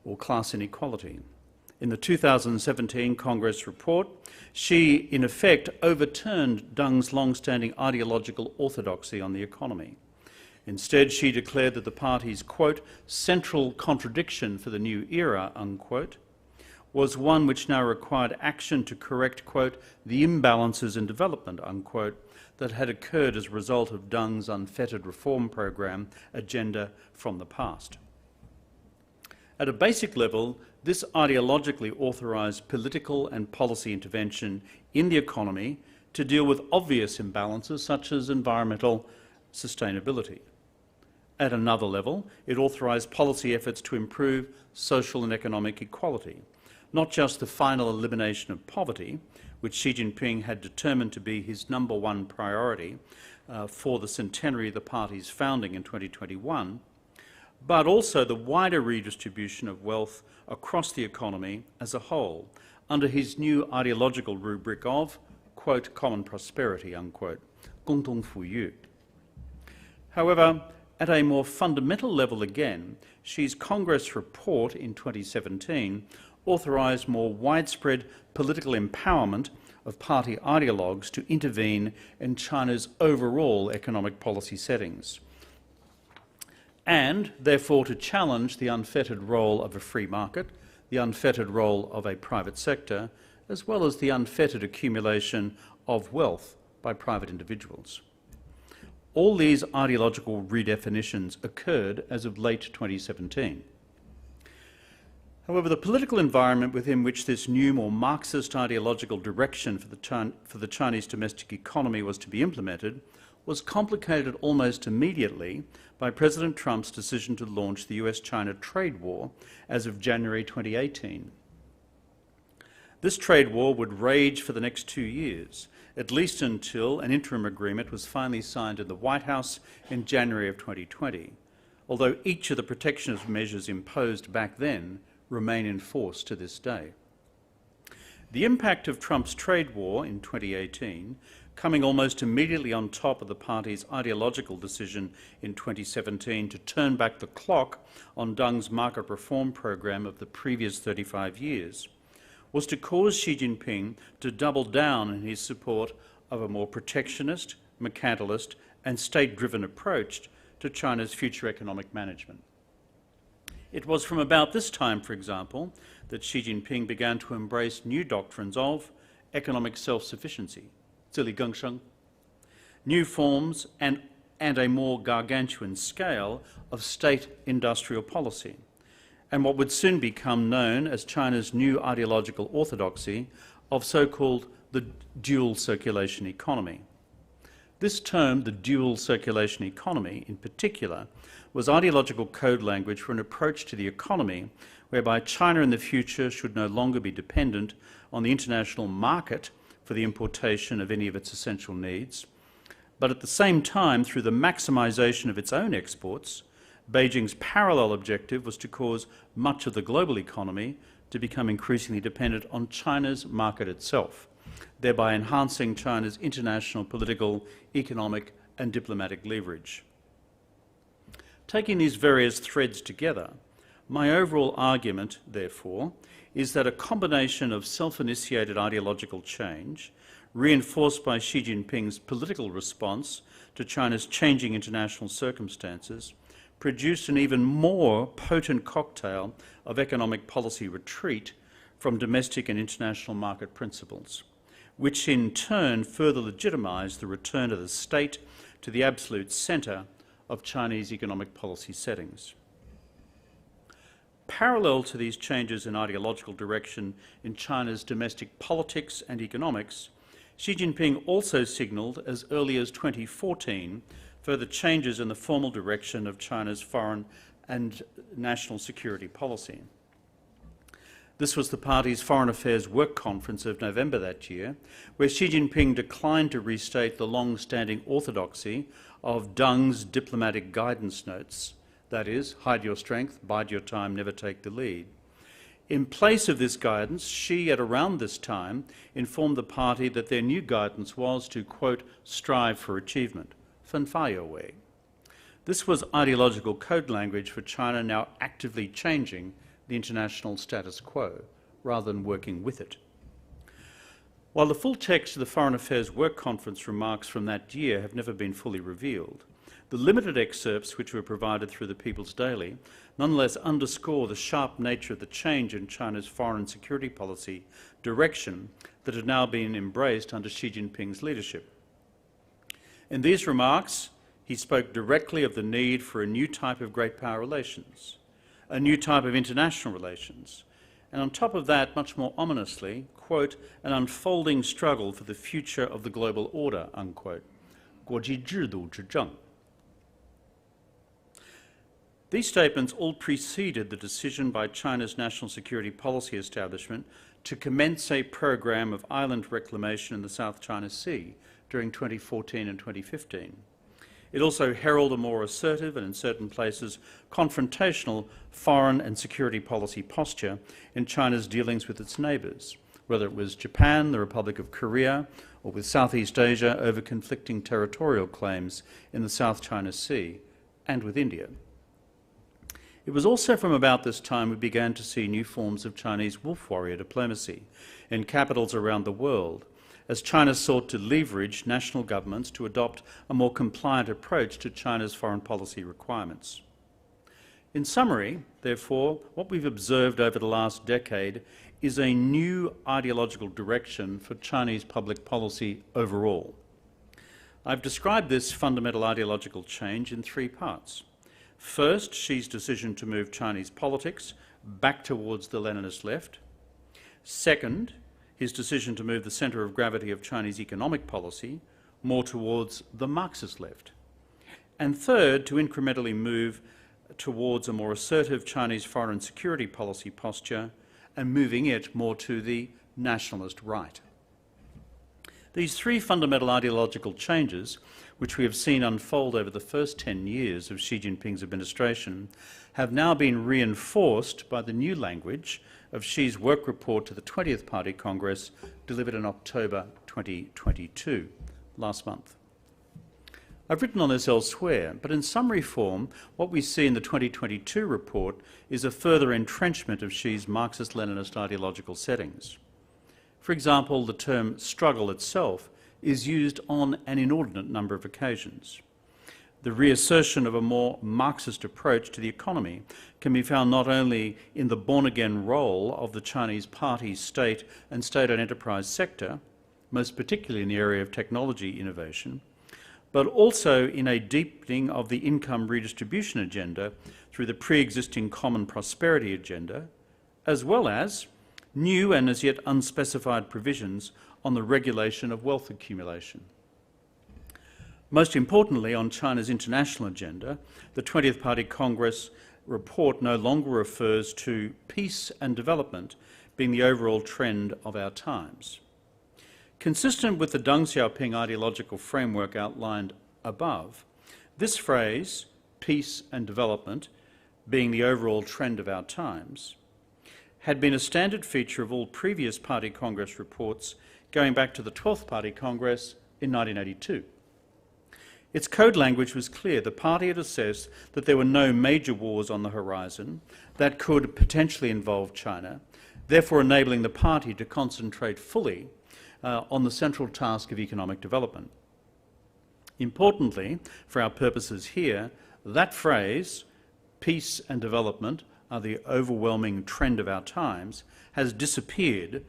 or class inequality. In the 2017 Congress report, Xi, in effect, overturned Deng's long-standing ideological orthodoxy on the economy. Instead, Xi declared that the party's, quote, central contradiction for the new era, unquote, was one which now required action to correct, quote, the imbalances in development, unquote, that had occurred as a result of Deng's unfettered reform program agenda from the past. At a basic level, this ideologically authorised political and policy intervention in the economy to deal with obvious imbalances such as environmental sustainability. At another level, it authorised policy efforts to improve social and economic equality, not just the final elimination of poverty, which Xi Jinping had determined to be his #1 priority for the centenary of the party's founding in 2021, but also the wider redistribution of wealth across the economy as a whole, under his new ideological rubric of, quote, common prosperity, unquote, 共同富裕. However, at a more fundamental level again, Xi's Congress report in 2017 authorised more widespread political empowerment of party ideologues to intervene in China's overall economic policy settings, and therefore to challenge the unfettered role of a free market, the unfettered role of a private sector, as well as the unfettered accumulation of wealth by private individuals. All these ideological redefinitions occurred as of late 2017. However, the political environment within which this new, more Marxist ideological direction for the Chinese domestic economy was to be implemented was complicated almost immediately by President Trump's decision to launch the US-China trade war as of January 2018. This trade war would rage for the next 2 years, at least until an interim agreement was finally signed in the White House in January of 2020, although each of the protectionist measures imposed back then remain in force to this day. The impact of Trump's trade war in 2018, coming almost immediately on top of the party's ideological decision in 2017 to turn back the clock on Deng's market reform program of the previous 35 years, was to cause Xi Jinping to double down in his support of a more protectionist, mercantilist and state-driven approach to China's future economic management. It was from about this time, for example, that Xi Jinping began to embrace new doctrines of economic self-sufficiency, 自力更生, new forms and a more gargantuan scale of state industrial policy, and what would soon become known as China's new ideological orthodoxy of so-called the dual circulation economy. This term, the dual circulation economy, in particular, was ideological code language for an approach to the economy whereby China in the future should no longer be dependent on the international market for the importation of any of its essential needs, but at the same time, through the maximisation of its own exports, Beijing's parallel objective was to cause much of the global economy to become increasingly dependent on China's market itself, thereby enhancing China's international political, economic and diplomatic leverage. Taking these various threads together, my overall argument, therefore, is that a combination of self-initiated ideological change, reinforced by Xi Jinping's political response to China's changing international circumstances, produced an even more potent cocktail of economic policy retreat from domestic and international market principles, which in turn further legitimised the return of the state to the absolute centre of Chinese economic policy settings. Parallel to these changes in ideological direction in China's domestic politics and economics, Xi Jinping also signalled as early as 2014 further changes in the formal direction of China's foreign and national security policy. This was the party's Foreign Affairs Work Conference of November that year, where Xi Jinping declined to restate the long-standing orthodoxy of Deng's diplomatic guidance notes, that is, hide your strength, bide your time, never take the lead. In place of this guidance, Xi, at around this time, informed the party that their new guidance was to, quote, strive for achievement, 奋发有为. This was ideological code language for China now actively changing the international status quo, rather than working with it. While the full text of the Foreign Affairs Work Conference remarks from that year have never been fully revealed, the limited excerpts which were provided through the People's Daily nonetheless underscore the sharp nature of the change in China's foreign and security policy direction that had now been embraced under Xi Jinping's leadership. In these remarks, he spoke directly of the need for a new type of great power relations, a new type of international relations, and on top of that, much more ominously, quote, an unfolding struggle for the future of the global order, unquote, 国际制度之政. These statements all preceded the decision by China's national security policy establishment to commence a program of island reclamation in the South China Sea during 2014 and 2015. It also heralded a more assertive and, in certain places, confrontational foreign and security policy posture in China's dealings with its neighbours, whether it was Japan, the Republic of Korea, or with Southeast Asia over conflicting territorial claims in the South China Sea, and with India. It was also from about this time we began to see new forms of Chinese wolf warrior diplomacy in capitals around the world, as China sought to leverage national governments to adopt a more compliant approach to China's foreign policy requirements. In summary, therefore, what we've observed over the last decade is a new ideological direction for Chinese public policy overall. I've described this fundamental ideological change in three parts. First, Xi's decision to move Chinese politics back towards the Leninist left. Second, his decision to move the centre of gravity of Chinese economic policy more towards the Marxist left. And third, to incrementally move towards a more assertive Chinese foreign and security policy posture and moving it more to the nationalist right. These three fundamental ideological changes, which we have seen unfold over the first 10 years of Xi Jinping's administration, have now been reinforced by the new language of Xi's work report to the 20th Party Congress, delivered in October 2022, last month. I've written on this elsewhere, but in summary form, what we see in the 2022 report is a further entrenchment of Xi's Marxist-Leninist ideological settings. For example, the term struggle itself is used on an inordinate number of occasions. The reassertion of a more Marxist approach to the economy can be found not only in the born-again role of the Chinese party, state and state-owned enterprise sector, most particularly in the area of technology innovation, but also in a deepening of the income redistribution agenda through the pre-existing common prosperity agenda, as well as new and as yet unspecified provisions on the regulation of wealth accumulation. Most importantly, on China's international agenda, the 20th Party Congress report no longer refers to peace and development being the overall trend of our times. Consistent with the Deng Xiaoping ideological framework outlined above, this phrase, peace and development being the overall trend of our times, had been a standard feature of all previous Party Congress reports going back to the 12th Party Congress in 1982. Its code language was clear. The party had assessed that there were no major wars on the horizon that could potentially involve China, therefore enabling the party to concentrate fully on the central task of economic development. Importantly, for our purposes here, that phrase, peace and development are the overwhelming trend of our times, has disappeared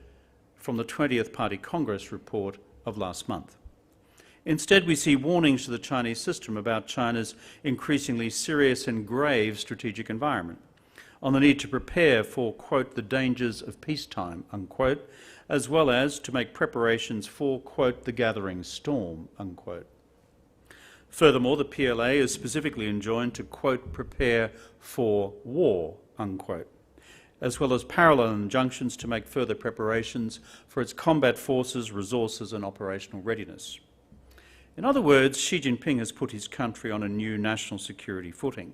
from the 20th Party Congress report of last month. Instead, we see warnings to the Chinese system about China's increasingly serious and grave strategic environment, on the need to prepare for, quote, the dangers of peacetime, unquote, as well as to make preparations for, quote, the gathering storm, unquote. Furthermore, the PLA is specifically enjoined to, quote, prepare for war, unquote, as well as parallel injunctions to make further preparations for its combat forces, resources and operational readiness. In other words, Xi Jinping has put his country on a new national security footing.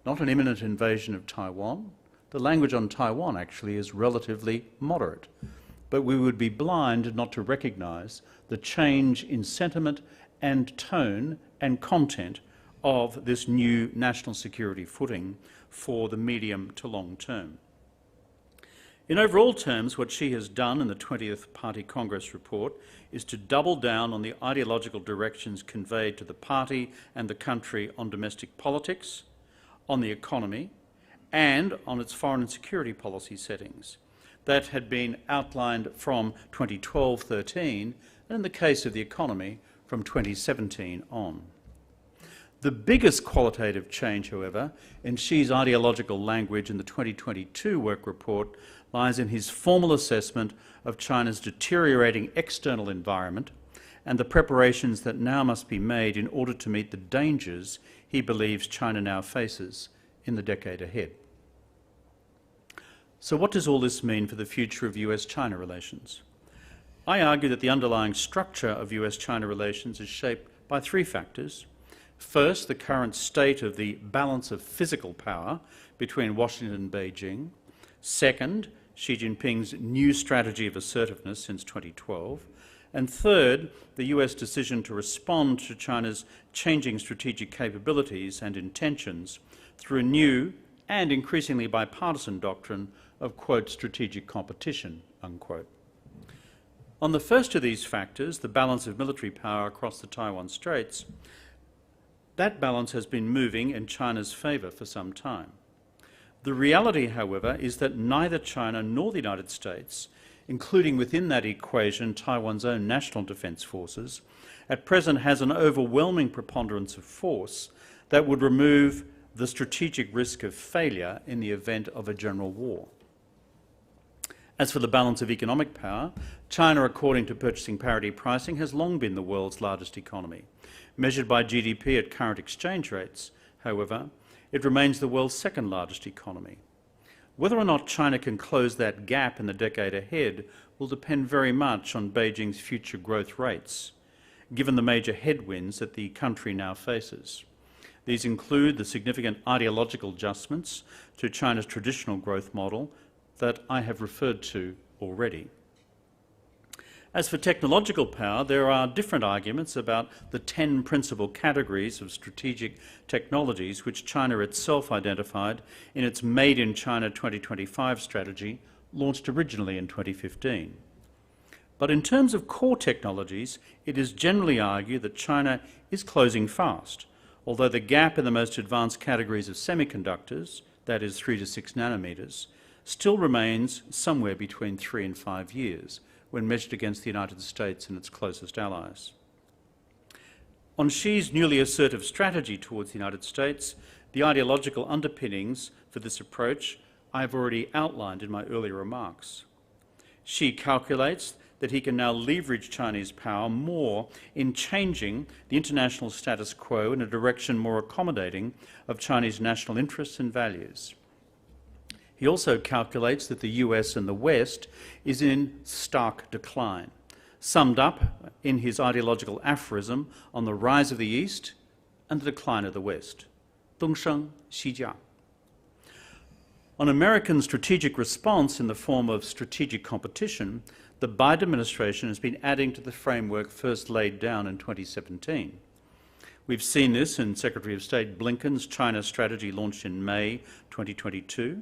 Not an imminent invasion of Taiwan. The language on Taiwan actually is relatively moderate, but we would be blind not to recognise the change in sentiment and tone and content of this new national security footing for the medium to long term. In overall terms, what Xi has done in the 20th Party Congress report is to double down on the ideological directions conveyed to the party and the country on domestic politics, on the economy, and on its foreign and security policy settings that had been outlined from 2012-13, and in the case of the economy, from 2017 on. The biggest qualitative change, however, in Xi's ideological language in the 2022 work report lies in his formal assessment of China's deteriorating external environment and the preparations that now must be made in order to meet the dangers he believes China now faces in the decade ahead. So what does all this mean for the future of US-China relations? I argue that the underlying structure of US-China relations is shaped by three factors. First, the current state of the balance of physical power between Washington and Beijing. Second, Xi Jinping's new strategy of assertiveness since 2012. And third, the US decision to respond to China's changing strategic capabilities and intentions through a new and increasingly bipartisan doctrine of, quote, strategic competition, unquote. On the first of these factors, the balance of military power across the Taiwan Straits, that balance has been moving in China's favour for some time. The reality, however, is that neither China nor the United States, including within that equation Taiwan's own national defence forces, at present has an overwhelming preponderance of force that would remove the strategic risk of failure in the event of a general war. As for the balance of economic power, China, according to purchasing parity pricing, has long been the world's largest economy. Measured by GDP at current exchange rates, however, it remains the world's second largest economy. Whether or not China can close that gap in the decade ahead will depend very much on Beijing's future growth rates, given the major headwinds that the country now faces. These include the significant ideological adjustments to China's traditional growth model that I have referred to already. As for technological power, there are different arguments about the 10 principal categories of strategic technologies which China itself identified in its Made in China 2025 strategy, launched originally in 2015. But in terms of core technologies, it is generally argued that China is closing fast, although the gap in the most advanced categories of semiconductors, that is 3 to 6 nanometers, still remains somewhere between 3 and 5 years when measured against the United States and its closest allies. On Xi's newly assertive strategy towards the United States, the ideological underpinnings for this approach I have already outlined in my earlier remarks. Xi calculates that he can now leverage Chinese power more in changing the international status quo in a direction more accommodating of Chinese national interests and values. He also calculates that the US and the West is in stark decline, summed up in his ideological aphorism on the rise of the East and the decline of the West. 东升西降. On American strategic response in the form of strategic competition, the Biden administration has been adding to the framework first laid down in 2017. We've seen this in Secretary of State Blinken's China strategy launched in May 2022.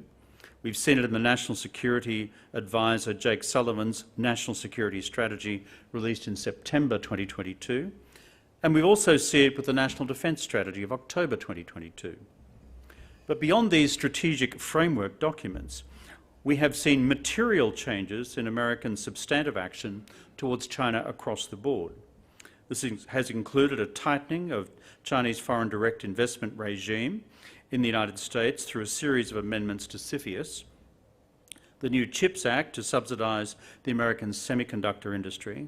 We've seen it in the National Security Advisor Jake Sullivan's National Security Strategy released in September 2022. And we've also seen it with the National Defence Strategy of October 2022. But beyond these strategic framework documents, we have seen material changes in American substantive action towards China across the board. This has included a tightening of Chinese foreign direct investment regime in the United States through a series of amendments to CFIUS, the new CHIPS Act to subsidise the American semiconductor industry,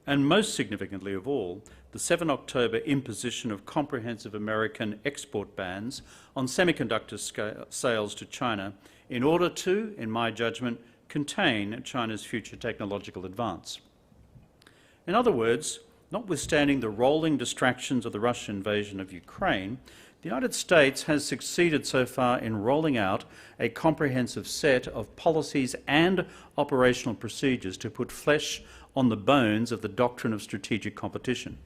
and most significantly of all, the 7 October imposition of comprehensive American export bans on semiconductor sales to China in order to, in my judgment, contain China's future technological advance. In other words, notwithstanding the rolling distractions of the Russian invasion of Ukraine, the United States has succeeded so far in rolling out a comprehensive set of policies and operational procedures to put flesh on the bones of the doctrine of strategic competition.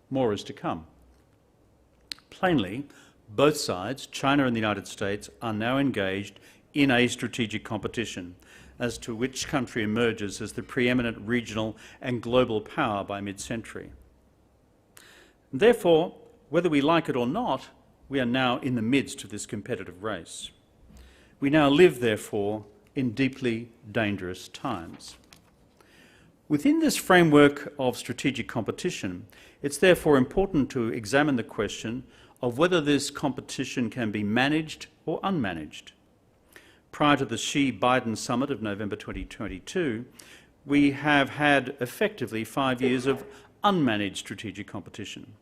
More is to come. Plainly, both sides, China and the United States, are now engaged in a strategic competition, as to which country emerges as the preeminent regional and global power by mid-century. Therefore, whether we like it or not, we are now in the midst of this competitive race. We now live, therefore, in deeply dangerous times. Within this framework of strategic competition, it's therefore important to examine the question of whether this competition can be managed or unmanaged. Prior to the Xi-Biden summit of November 2022, we have had effectively 5 years of unmanaged strategic competition.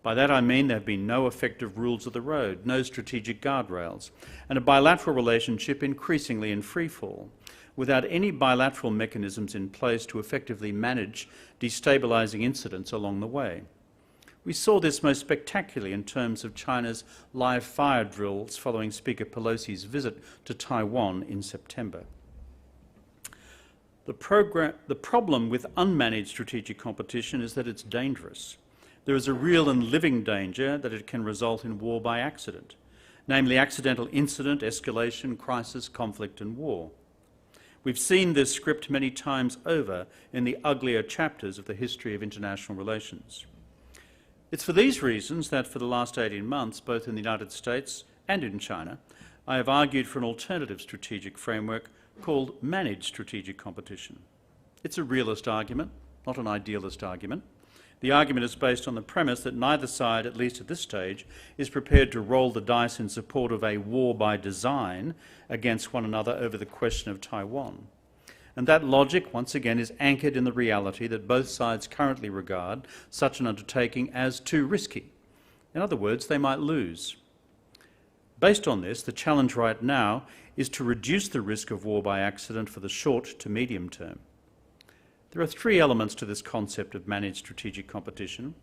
By that I mean there have been no effective rules of the road, no strategic guardrails, and a bilateral relationship increasingly in freefall, without any bilateral mechanisms in place to effectively manage destabilising incidents along the way. We saw this most spectacularly in terms of China's live fire drills following Speaker Pelosi's visit to Taiwan in September. The problem with unmanaged strategic competition is that it's dangerous. There is a real and living danger that it can result in war by accident, namely accidental incident, escalation, crisis, conflict and war. We've seen this script many times over in the uglier chapters of the history of international relations. It's for these reasons that for the last 18 months, both in the United States and in China, I have argued for an alternative strategic framework called managed strategic competition. It's a realist argument, not an idealist argument. The argument is based on the premise that neither side, at least at this stage, is prepared to roll the dice in support of a war by design against one another over the question of Taiwan. And that logic, once again, is anchored in the reality that both sides currently regard such an undertaking as too risky. In other words, they might lose. Based on this, the challenge right now is to reduce the risk of war by accident for the short to medium term. There are three elements to this concept of managed strategic competition.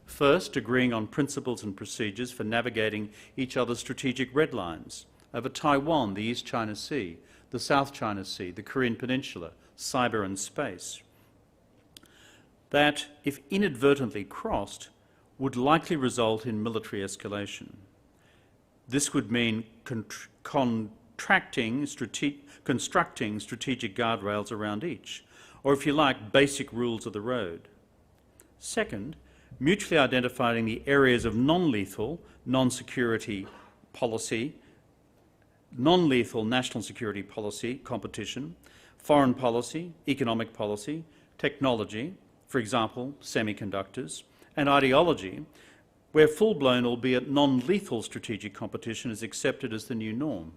First, agreeing on principles and procedures for navigating each other's strategic red lines over Taiwan, the East China Sea, the South China Sea, the Korean Peninsula, cyber and space, that, if inadvertently crossed, would likely result in military escalation. This would mean constructing strategic guardrails around each, or if you like, basic rules of the road. Second, mutually identifying the areas of non-lethal, non-security policy, non-lethal national security policy, competition, foreign policy, economic policy, technology, for example, semiconductors, and ideology, where full-blown, albeit non-lethal strategic competition is accepted as the new norm.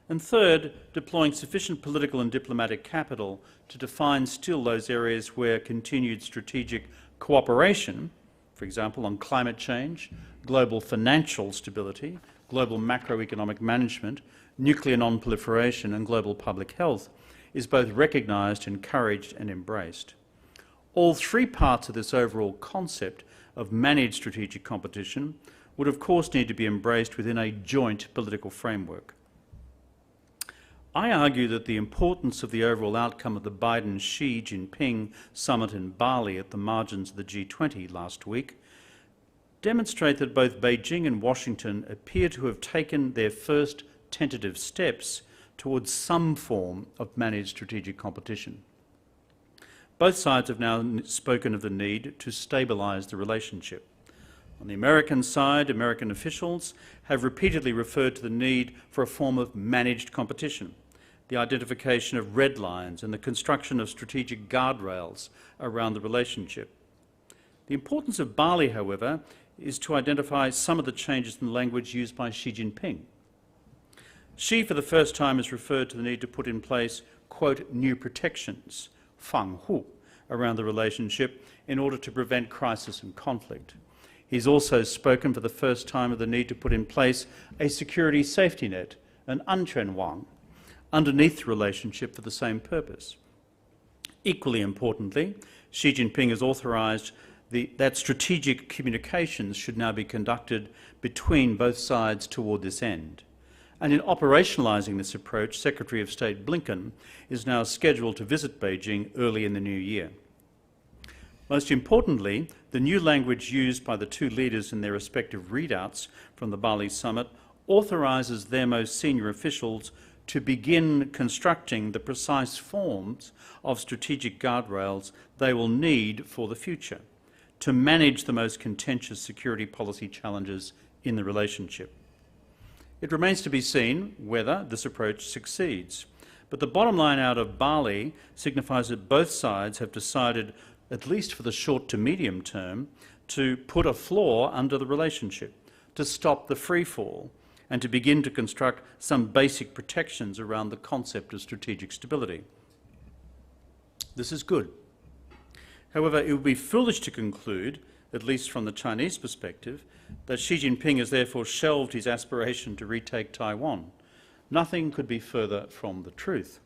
And third, deploying sufficient political and diplomatic capital to define still those areas where continued strategic cooperation, for example, on climate change, global financial stability, global macroeconomic management, nuclear non-proliferation and global public health, is both recognised, encouraged and embraced. All three parts of this overall concept of managed strategic competition would of course need to be embraced within a joint political framework. I argue that the importance of the overall outcome of the Biden-Xi Jinping summit in Bali at the margins of the G20 last week demonstrate that both Beijing and Washington appear to have taken their first tentative steps towards some form of managed strategic competition. Both sides have now spoken of the need to stabilise the relationship. On the American side, American officials have repeatedly referred to the need for a form of managed competition, the identification of red lines and the construction of strategic guardrails around the relationship. The importance of Bali, however, is to identify some of the changes in the language used by Xi Jinping. Xi, for the first time, has referred to the need to put in place, quote, new protections, fang hu, around the relationship in order to prevent crisis and conflict. He's also spoken for the first time of the need to put in place a security safety net, an anquan wang, underneath the relationship for the same purpose. Equally importantly, Xi Jinping has authorised that strategic communications should now be conducted between both sides toward this end. And in operationalising this approach, Secretary of State Blinken is now scheduled to visit Beijing early in the new year. Most importantly, the new language used by the two leaders in their respective readouts from the Bali summit authorises their most senior officials to begin constructing the precise forms of strategic guardrails they will need for the future to manage the most contentious security policy challenges in the relationship. It remains to be seen whether this approach succeeds, but the bottom line out of Bali signifies that both sides have decided, at least for the short to medium term, to put a floor under the relationship, to stop the free fall, and to begin to construct some basic protections around the concept of strategic stability. This is good. However, it would be foolish to conclude, at least from the Chinese perspective, that Xi Jinping has therefore shelved his aspiration to retake Taiwan. Nothing could be further from the truth.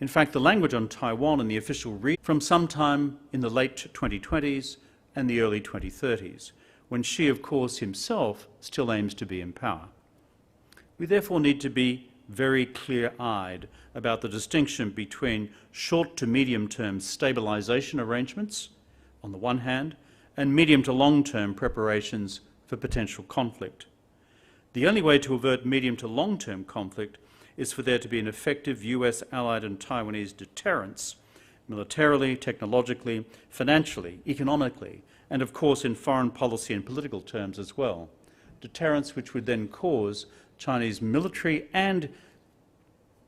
In fact, the language on Taiwan in the official from sometime in the late 2020s and the early 2030s, when Xi, of course, himself still aims to be in power. We therefore need to be very clear-eyed about the distinction between short to medium-term stabilisation arrangements, on the one hand, and medium to long-term preparations for potential conflict. The only way to avert medium to long-term conflict is for there to be an effective US allied and Taiwanese deterrence, militarily, technologically, financially, economically, and of course in foreign policy and political terms as well. Deterrence which would then cause Chinese military and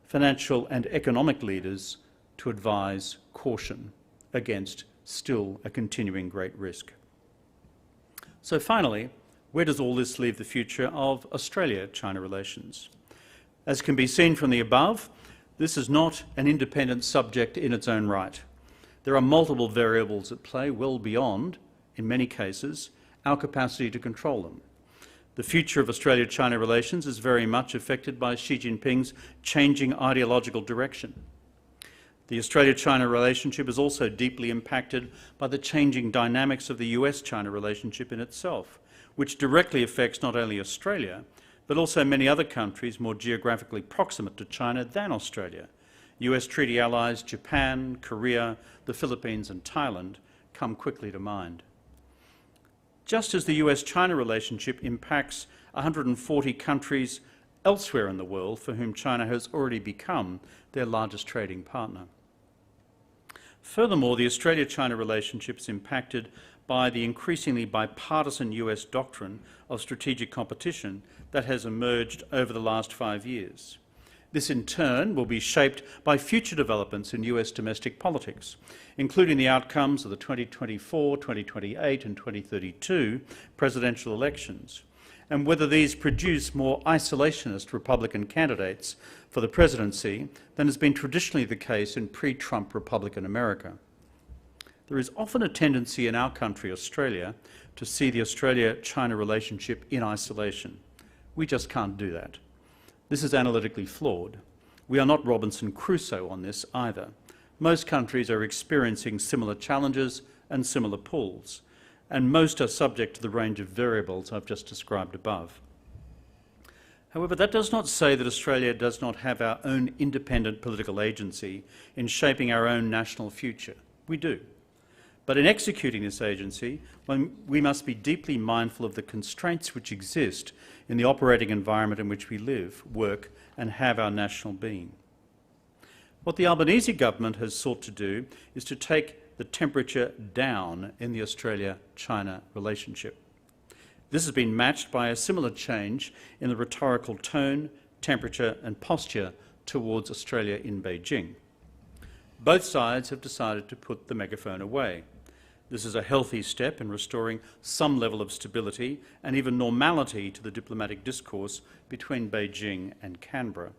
financial and economic leaders to advise caution against still a continuing great risk. So finally, where does all this leave the future of Australia-China relations? As can be seen from the above, this is not an independent subject in its own right. There are multiple variables at play well beyond, in many cases, our capacity to control them. The future of Australia-China relations is very much affected by Xi Jinping's changing ideological direction. The Australia-China relationship is also deeply impacted by the changing dynamics of the US-China relationship in itself, which directly affects not only Australia, but also many other countries more geographically proximate to China than Australia. US treaty allies Japan, Korea, the Philippines and Thailand come quickly to mind. Just as the US-China relationship impacts 140 countries elsewhere in the world for whom China has already become their largest trading partner. Furthermore, the Australia-China relationship is impacted by the increasingly bipartisan US doctrine of strategic competition that has emerged over the last 5 years. This in turn will be shaped by future developments in US domestic politics, including the outcomes of the 2024, 2028 and 2032 presidential elections, and whether these produce more isolationist Republican candidates for the presidency than has been traditionally the case in pre-Trump Republican America. There is often a tendency in our country, Australia, to see the Australia-China relationship in isolation. We just can't do that. This is analytically flawed. We are not Robinson Crusoe on this either. Most countries are experiencing similar challenges and similar pulls, and most are subject to the range of variables I've just described above. However, that does not say that Australia does not have our own independent political agency in shaping our own national future. We do. But in executing this agency, we must be deeply mindful of the constraints which exist in the operating environment in which we live, work, and have our national being. What the Albanese government has sought to do is to take the temperature down in the Australia-China relationship. This has been matched by a similar change in the rhetorical tone, temperature, and posture towards Australia in Beijing. Both sides have decided to put the megaphone away. This is a healthy step in restoring some level of stability and even normality to the diplomatic discourse between Beijing and Canberra.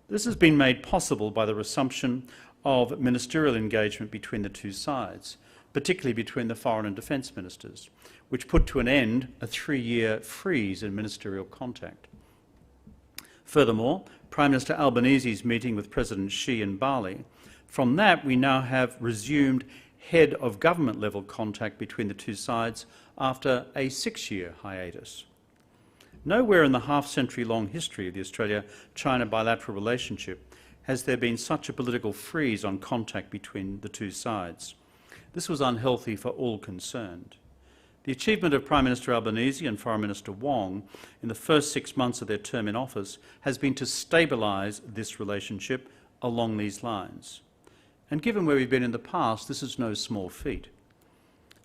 This has been made possible by the resumption of ministerial engagement between the two sides, particularly between the foreign and defence ministers, which put to an end a 3-year freeze in ministerial contact. Furthermore, Prime Minister Albanese's meeting with President Xi in Bali, from that we now have resumed head of government level contact between the two sides after a 6-year hiatus. Nowhere in the half-century long history of the Australia-China bilateral relationship has there been such a political freeze on contact between the two sides. This was unhealthy for all concerned. The achievement of Prime Minister Albanese and Foreign Minister Wong in the first 6 months of their term in office has been to stabilise this relationship along these lines. And given where we've been in the past, this is no small feat.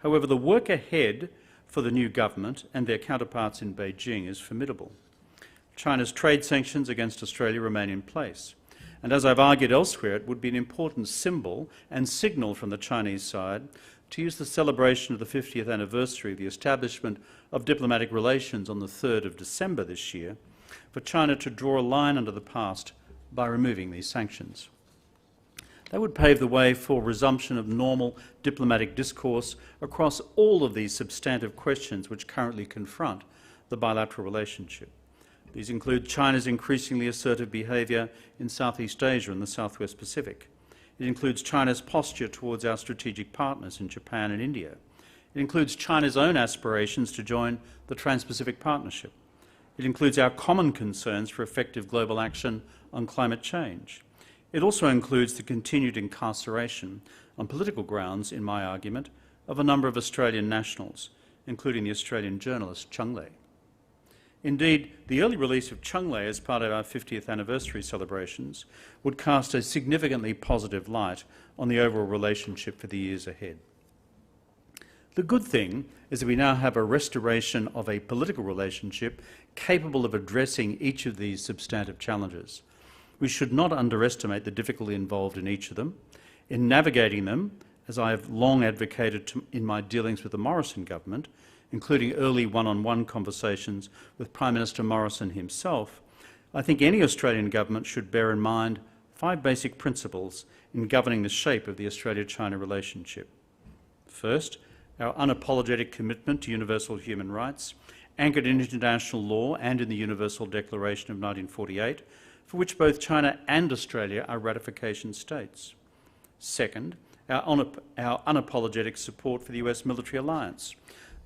However, the work ahead for the new government and their counterparts in Beijing is formidable. China's trade sanctions against Australia remain in place. And as I've argued elsewhere, it would be an important symbol and signal from the Chinese side to use the celebration of the 50th anniversary of the establishment of diplomatic relations on the 3rd of December this year for China to draw a line under the past by removing these sanctions. That would pave the way for resumption of normal diplomatic discourse across all of these substantive questions which currently confront the bilateral relationship. These include China's increasingly assertive behaviour in Southeast Asia and the Southwest Pacific. It includes China's posture towards our strategic partners in Japan and India. It includes China's own aspirations to join the Trans-Pacific Partnership. It includes our common concerns for effective global action on climate change. It also includes the continued incarceration on political grounds, in my argument, of a number of Australian nationals, including the Australian journalist Cheng Lei. Indeed, the early release of Cheng Lei as part of our 50th anniversary celebrations would cast a significantly positive light on the overall relationship for the years ahead. The good thing is that we now have a restoration of a political relationship capable of addressing each of these substantive challenges. We should not underestimate the difficulty involved in each of them. In navigating them, as I have long advocated in my dealings with the Morrison government, including early one-on-one conversations with Prime Minister Morrison himself, I think any Australian government should bear in mind 5 basic principles in governing the shape of the Australia-China relationship. First, our unapologetic commitment to universal human rights, anchored in international law and in the Universal Declaration of 1948, for which both China and Australia are ratification states. Second, our unapologetic support for the US military alliance,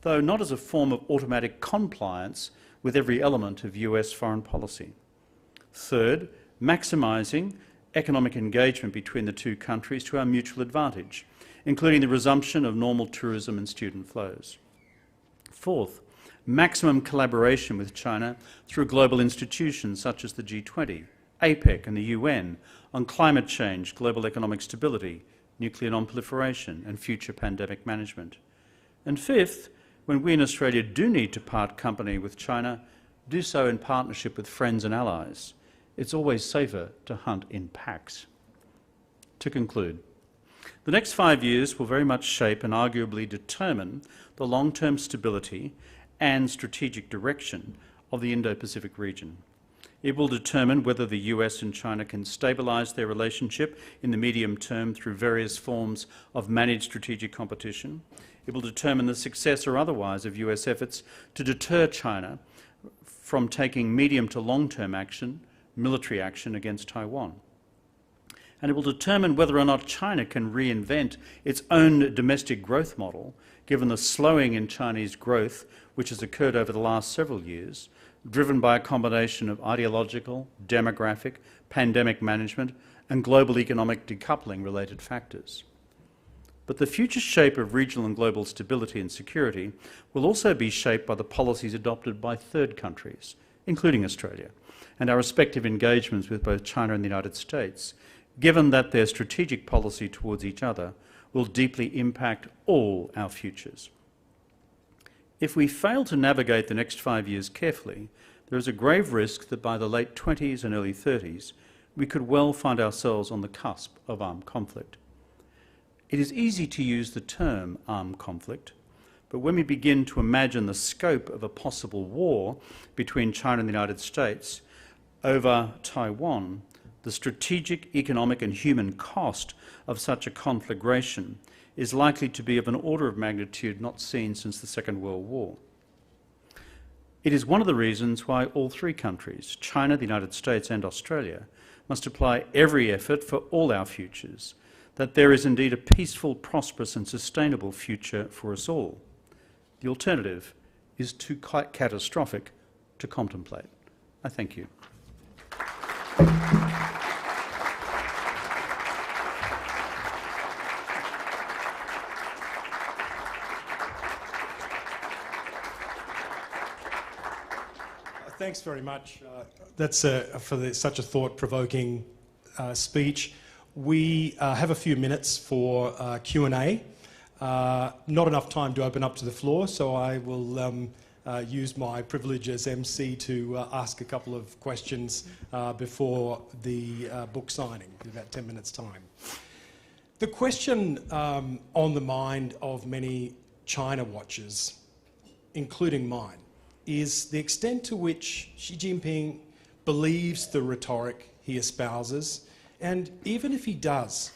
though not as a form of automatic compliance with every element of US foreign policy. Third, maximising economic engagement between the two countries to our mutual advantage, including the resumption of normal tourism and student flows. Fourth, maximum collaboration with China through global institutions such as the G20, APEC and the UN on climate change, global economic stability, nuclear non-proliferation and future pandemic management. And fifth, when we in Australia do need to part company with China, do so in partnership with friends and allies. It's always safer to hunt in packs. To conclude, the next 5 years will very much shape and arguably determine the long-term stability and strategic direction of the Indo-Pacific region. It will determine whether the US and China can stabilise their relationship in the medium term through various forms of managed strategic competition. It will determine the success or otherwise of US efforts to deter China from taking medium to long-term action, military action against Taiwan. And it will determine whether or not China can reinvent its own domestic growth model, given the slowing in Chinese growth which has occurred over the last several years, driven by a combination of ideological, demographic, pandemic management and global economic decoupling related factors. But the future shape of regional and global stability and security will also be shaped by the policies adopted by third countries, including Australia, and our respective engagements with both China and the United States, given that their strategic policy towards each other will deeply impact all our futures. If we fail to navigate the next 5 years carefully, there is a grave risk that by the late 20s and early 30s, we could well find ourselves on the cusp of armed conflict. It is easy to use the term armed conflict, but when we begin to imagine the scope of a possible war between China and the United States over Taiwan, the strategic, economic and human cost of such a conflagration is likely to be of an order of magnitude not seen since the Second World War. It is one of the reasons why all 3 countries, China, the United States and Australia, must apply every effort for all our futures, that there is indeed a peaceful, prosperous and sustainable future for us all. The alternative is too catastrophic to contemplate. I thank you. Thanks very much. That's such a thought-provoking speech. We have a few minutes for Q&A. Not enough time to open up to the floor, so I will use my privilege as MC to ask a couple of questions before the book signing in about 10 minutes' time. The question on the mind of many China watchers, including mine, is the extent to which Xi Jinping believes the rhetoric he espouses, and even if he does,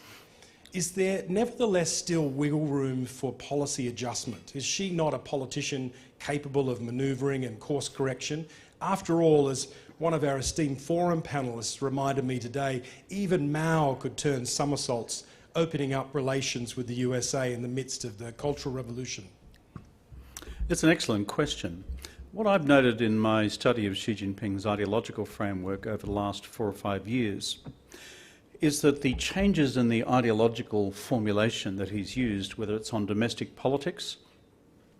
is there nevertheless still wiggle room for policy adjustment? Is Xi not a politician capable of manoeuvring and course correction? After all, as one of our esteemed forum panellists reminded me today, even Mao could turn somersaults, opening up relations with the USA in the midst of the Cultural Revolution. It's an excellent question. What I've noted in my study of Xi Jinping's ideological framework over the last 4 or 5 years is that the changes in the ideological formulation that he's used, whether it's on domestic politics,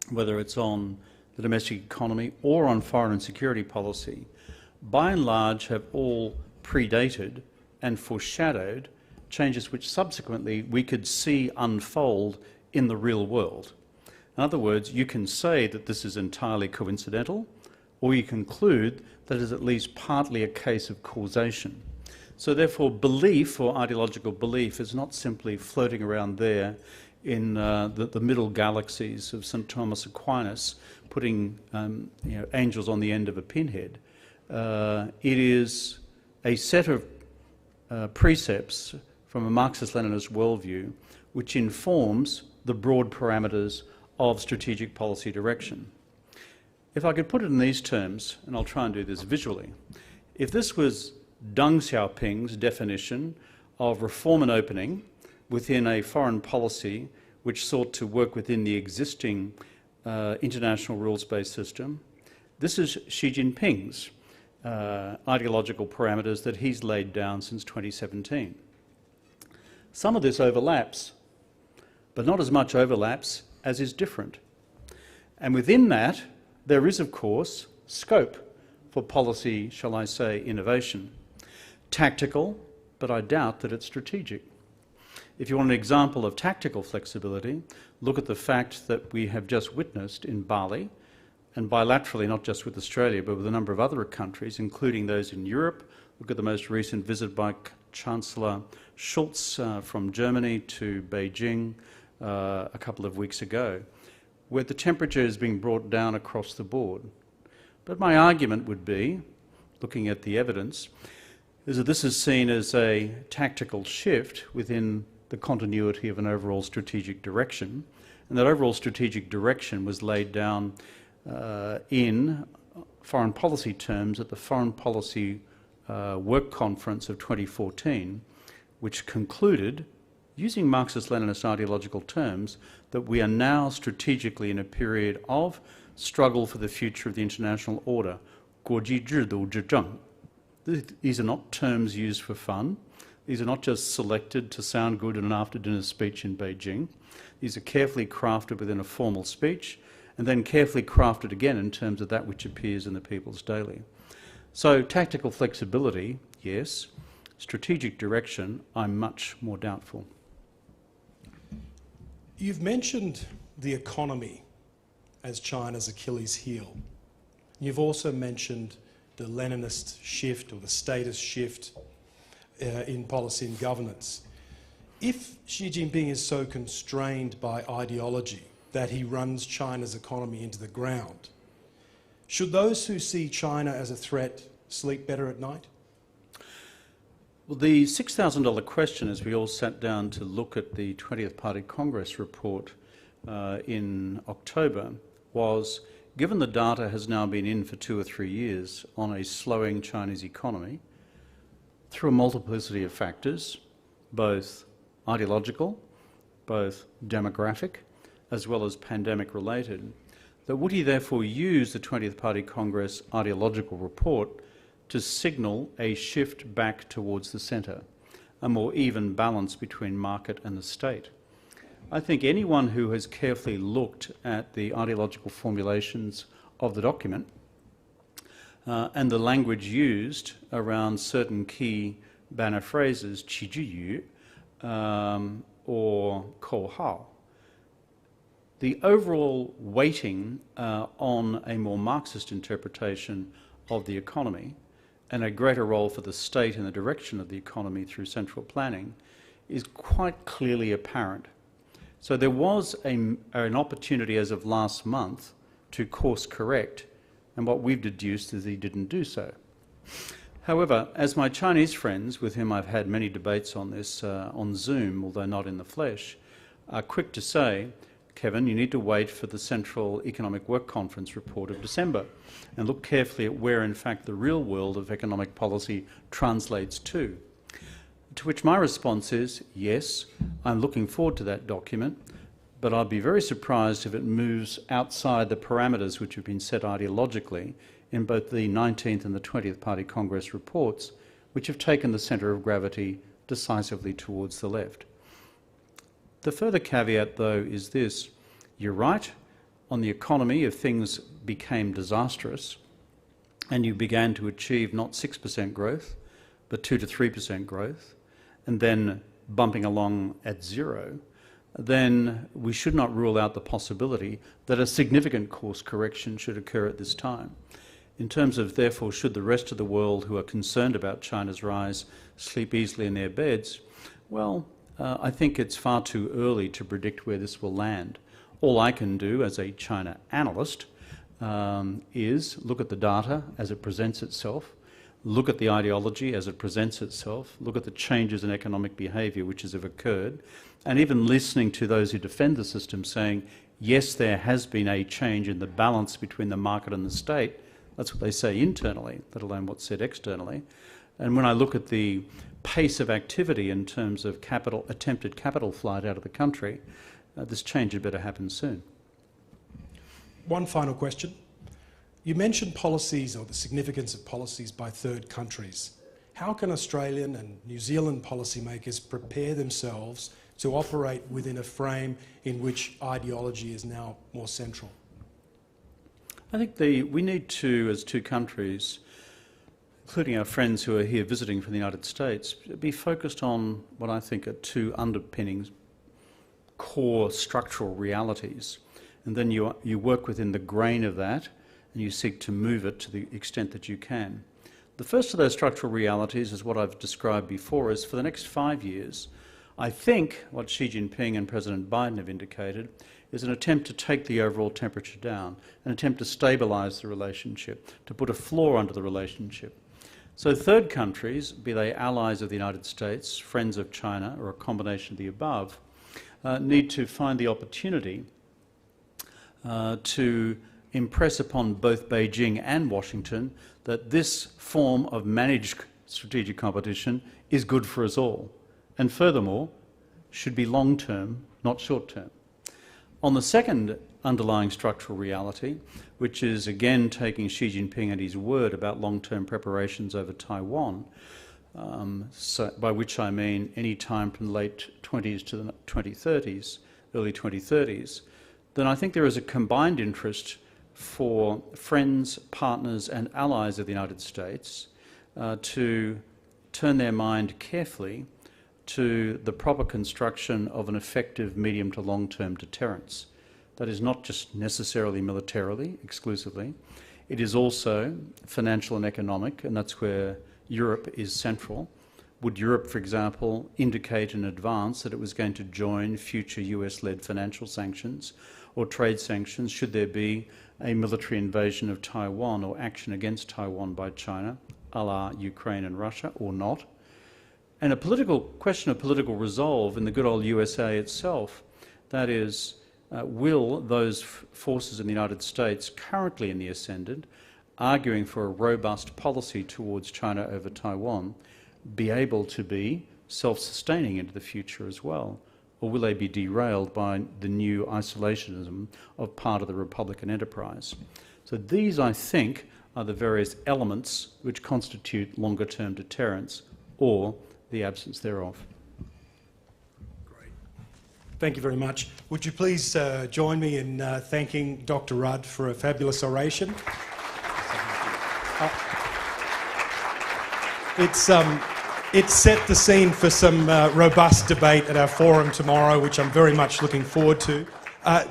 whether it's on the domestic economy or on foreign and security policy, by and large have all predated and foreshadowed changes which subsequently we could see unfold in the real world. In other words, you can say that this is entirely coincidental, or you conclude that it is at least partly a case of causation. So therefore, belief or ideological belief is not simply floating around there in the middle galaxies of St. Thomas Aquinas, putting angels on the end of a pinhead. It is a set of precepts from a Marxist-Leninist worldview which informs the broad parameters of strategic policy direction. If I could put it in these terms, and I'll try and do this visually, if this was Deng Xiaoping's definition of reform and opening within a foreign policy which sought to work within the existing international rules-based system, this is Xi Jinping's ideological parameters that he's laid down since 2017. Some of this overlaps, but not as much overlaps as is different. And within that, there is, of course, scope for policy, shall I say, innovation. Tactical, but I doubt that it's strategic. If you want an example of tactical flexibility, look at the fact that we have just witnessed in Bali, and bilaterally, not just with Australia, but with a number of other countries, including those in Europe. Look at the most recent visit by Chancellor Schulz from Germany to Beijing a couple of weeks ago, where the temperature is being brought down across the board. But my argument would be, looking at the evidence, is that this is seen as a tactical shift within the continuity of an overall strategic direction, and that overall strategic direction was laid down in foreign policy terms at the Foreign Policy Work Conference of 2014, which concluded, using Marxist-Leninist ideological terms, that we are now strategically in a period of struggle for the future of the international order. 国际制度之争. These are not terms used for fun. These are not just selected to sound good in an after-dinner speech in Beijing. These are carefully crafted within a formal speech, and then carefully crafted again in terms of that which appears in the People's Daily. So tactical flexibility, yes. Strategic direction, I'm much more doubtful. You've mentioned the economy as China's Achilles heel. You've also mentioned the Leninist shift or the status shift in policy and governance. If Xi Jinping is so constrained by ideology that he runs China's economy into the ground, should those who see China as a threat sleep better at night? Well, the $6,000 question, as we all sat down to look at the 20th Party Congress report in October, was, given the data has now been in for 2 or 3 years on a slowing Chinese economy, through a multiplicity of factors, both ideological, both demographic, as well as pandemic-related, that would he therefore use the 20th Party Congress ideological report to signal a shift back towards the centre, a more even balance between market and the state? I think anyone who has carefully looked at the ideological formulations of the document and the language used around certain key banner phrases, qi zhi yu, or kou hao. The overall weighting on a more Marxist interpretation of the economy and a greater role for the state in the direction of the economy through central planning is quite clearly apparent. So there was an opportunity as of last month to course correct, and what we've deduced is he didn't do so. However, as my Chinese friends, with whom I've had many debates on this on Zoom, although not in the flesh, are quick to say, Kevin, you need to wait for the Central Economic Work Conference report of December and look carefully at where, in fact, the real world of economic policy translates to. To which my response is, yes, I'm looking forward to that document, but I'd be very surprised if it moves outside the parameters which have been set ideologically in both the 19th and the 20th Party Congress reports, which have taken the centre of gravity decisively towards the left. The further caveat, though, is this. You're right, on the economy, if things became disastrous and you began to achieve not 6% growth, but 2 to 3% growth, and then bumping along at zero, then we should not rule out the possibility that a significant course correction should occur at this time. In terms of, therefore, should the rest of the world who are concerned about China's rise sleep easily in their beds, well, I think it's far too early to predict where this will land. All I can do as a China analyst is look at the data as it presents itself, look at the ideology as it presents itself, look at the changes in economic behaviour which have occurred, and even listening to those who defend the system saying, yes, there has been a change in the balance between the market and the state. That's what they say internally, let alone what's said externally. And when I look at the pace of activity in terms of attempted capital flight out of the country, this change had better happen soon. One final question. You mentioned policies or the significance of policies by third countries. How can Australian and New Zealand policymakers prepare themselves to operate within a frame in which ideology is now more central? I think we need to, as two countries, including our friends who are here visiting from the United States, be focused on what I think are two underpinnings, core structural realities. And then you work within the grain of that and you seek to move it to the extent that you can. The first of those structural realities is what I've described before, is for the next 5 years, I think what Xi Jinping and President Biden have indicated is an attempt to take the overall temperature down, an attempt to stabilise the relationship, to put a floor under the relationship. So third countries, be they allies of the United States, friends of China, or a combination of the above, need to find the opportunity to impress upon both Beijing and Washington that this form of managed strategic competition is good for us all, and furthermore, should be long-term, not short-term. On the second underlying structural reality, which is again taking Xi Jinping at his word about long-term preparations over Taiwan, by which I mean any time from the late 20s to the 2030s, early 2030s, then I think there is a combined interest for friends, partners and allies of the United States to turn their mind carefully to the proper construction of an effective medium to long-term deterrence. That is not just necessarily militarily, exclusively. It is also financial and economic, and that's where Europe is central. Would Europe, for example, indicate in advance that it was going to join future US-led financial sanctions or trade sanctions should there be a military invasion of Taiwan or action against Taiwan by China, a la Ukraine and Russia, or not? And a political question of political resolve in the good old USA itself, that is, will those forces in the United States currently in the ascendant, arguing for a robust policy towards China over Taiwan, be able to be self-sustaining into the future as well? Or will they be derailed by the new isolationism of part of the Republican enterprise? So these, I think, are the various elements which constitute longer-term deterrence or the absence thereof. Great. Thank you very much. Would you please join me in thanking Dr. Rudd for a fabulous oration? It's set the scene for some robust debate at our forum tomorrow, which I'm very much looking forward to.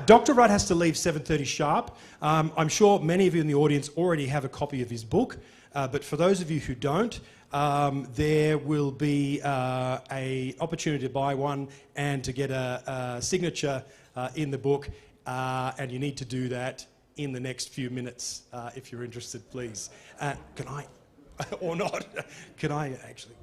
Dr. Rudd has to leave 7:30 sharp. I'm sure many of you in the audience already have a copy of his book, but for those of you who don't, there will be an opportunity to buy one and to get a signature in the book, and you need to do that in the next few minutes if you're interested, please. Can I, or not, can I actually...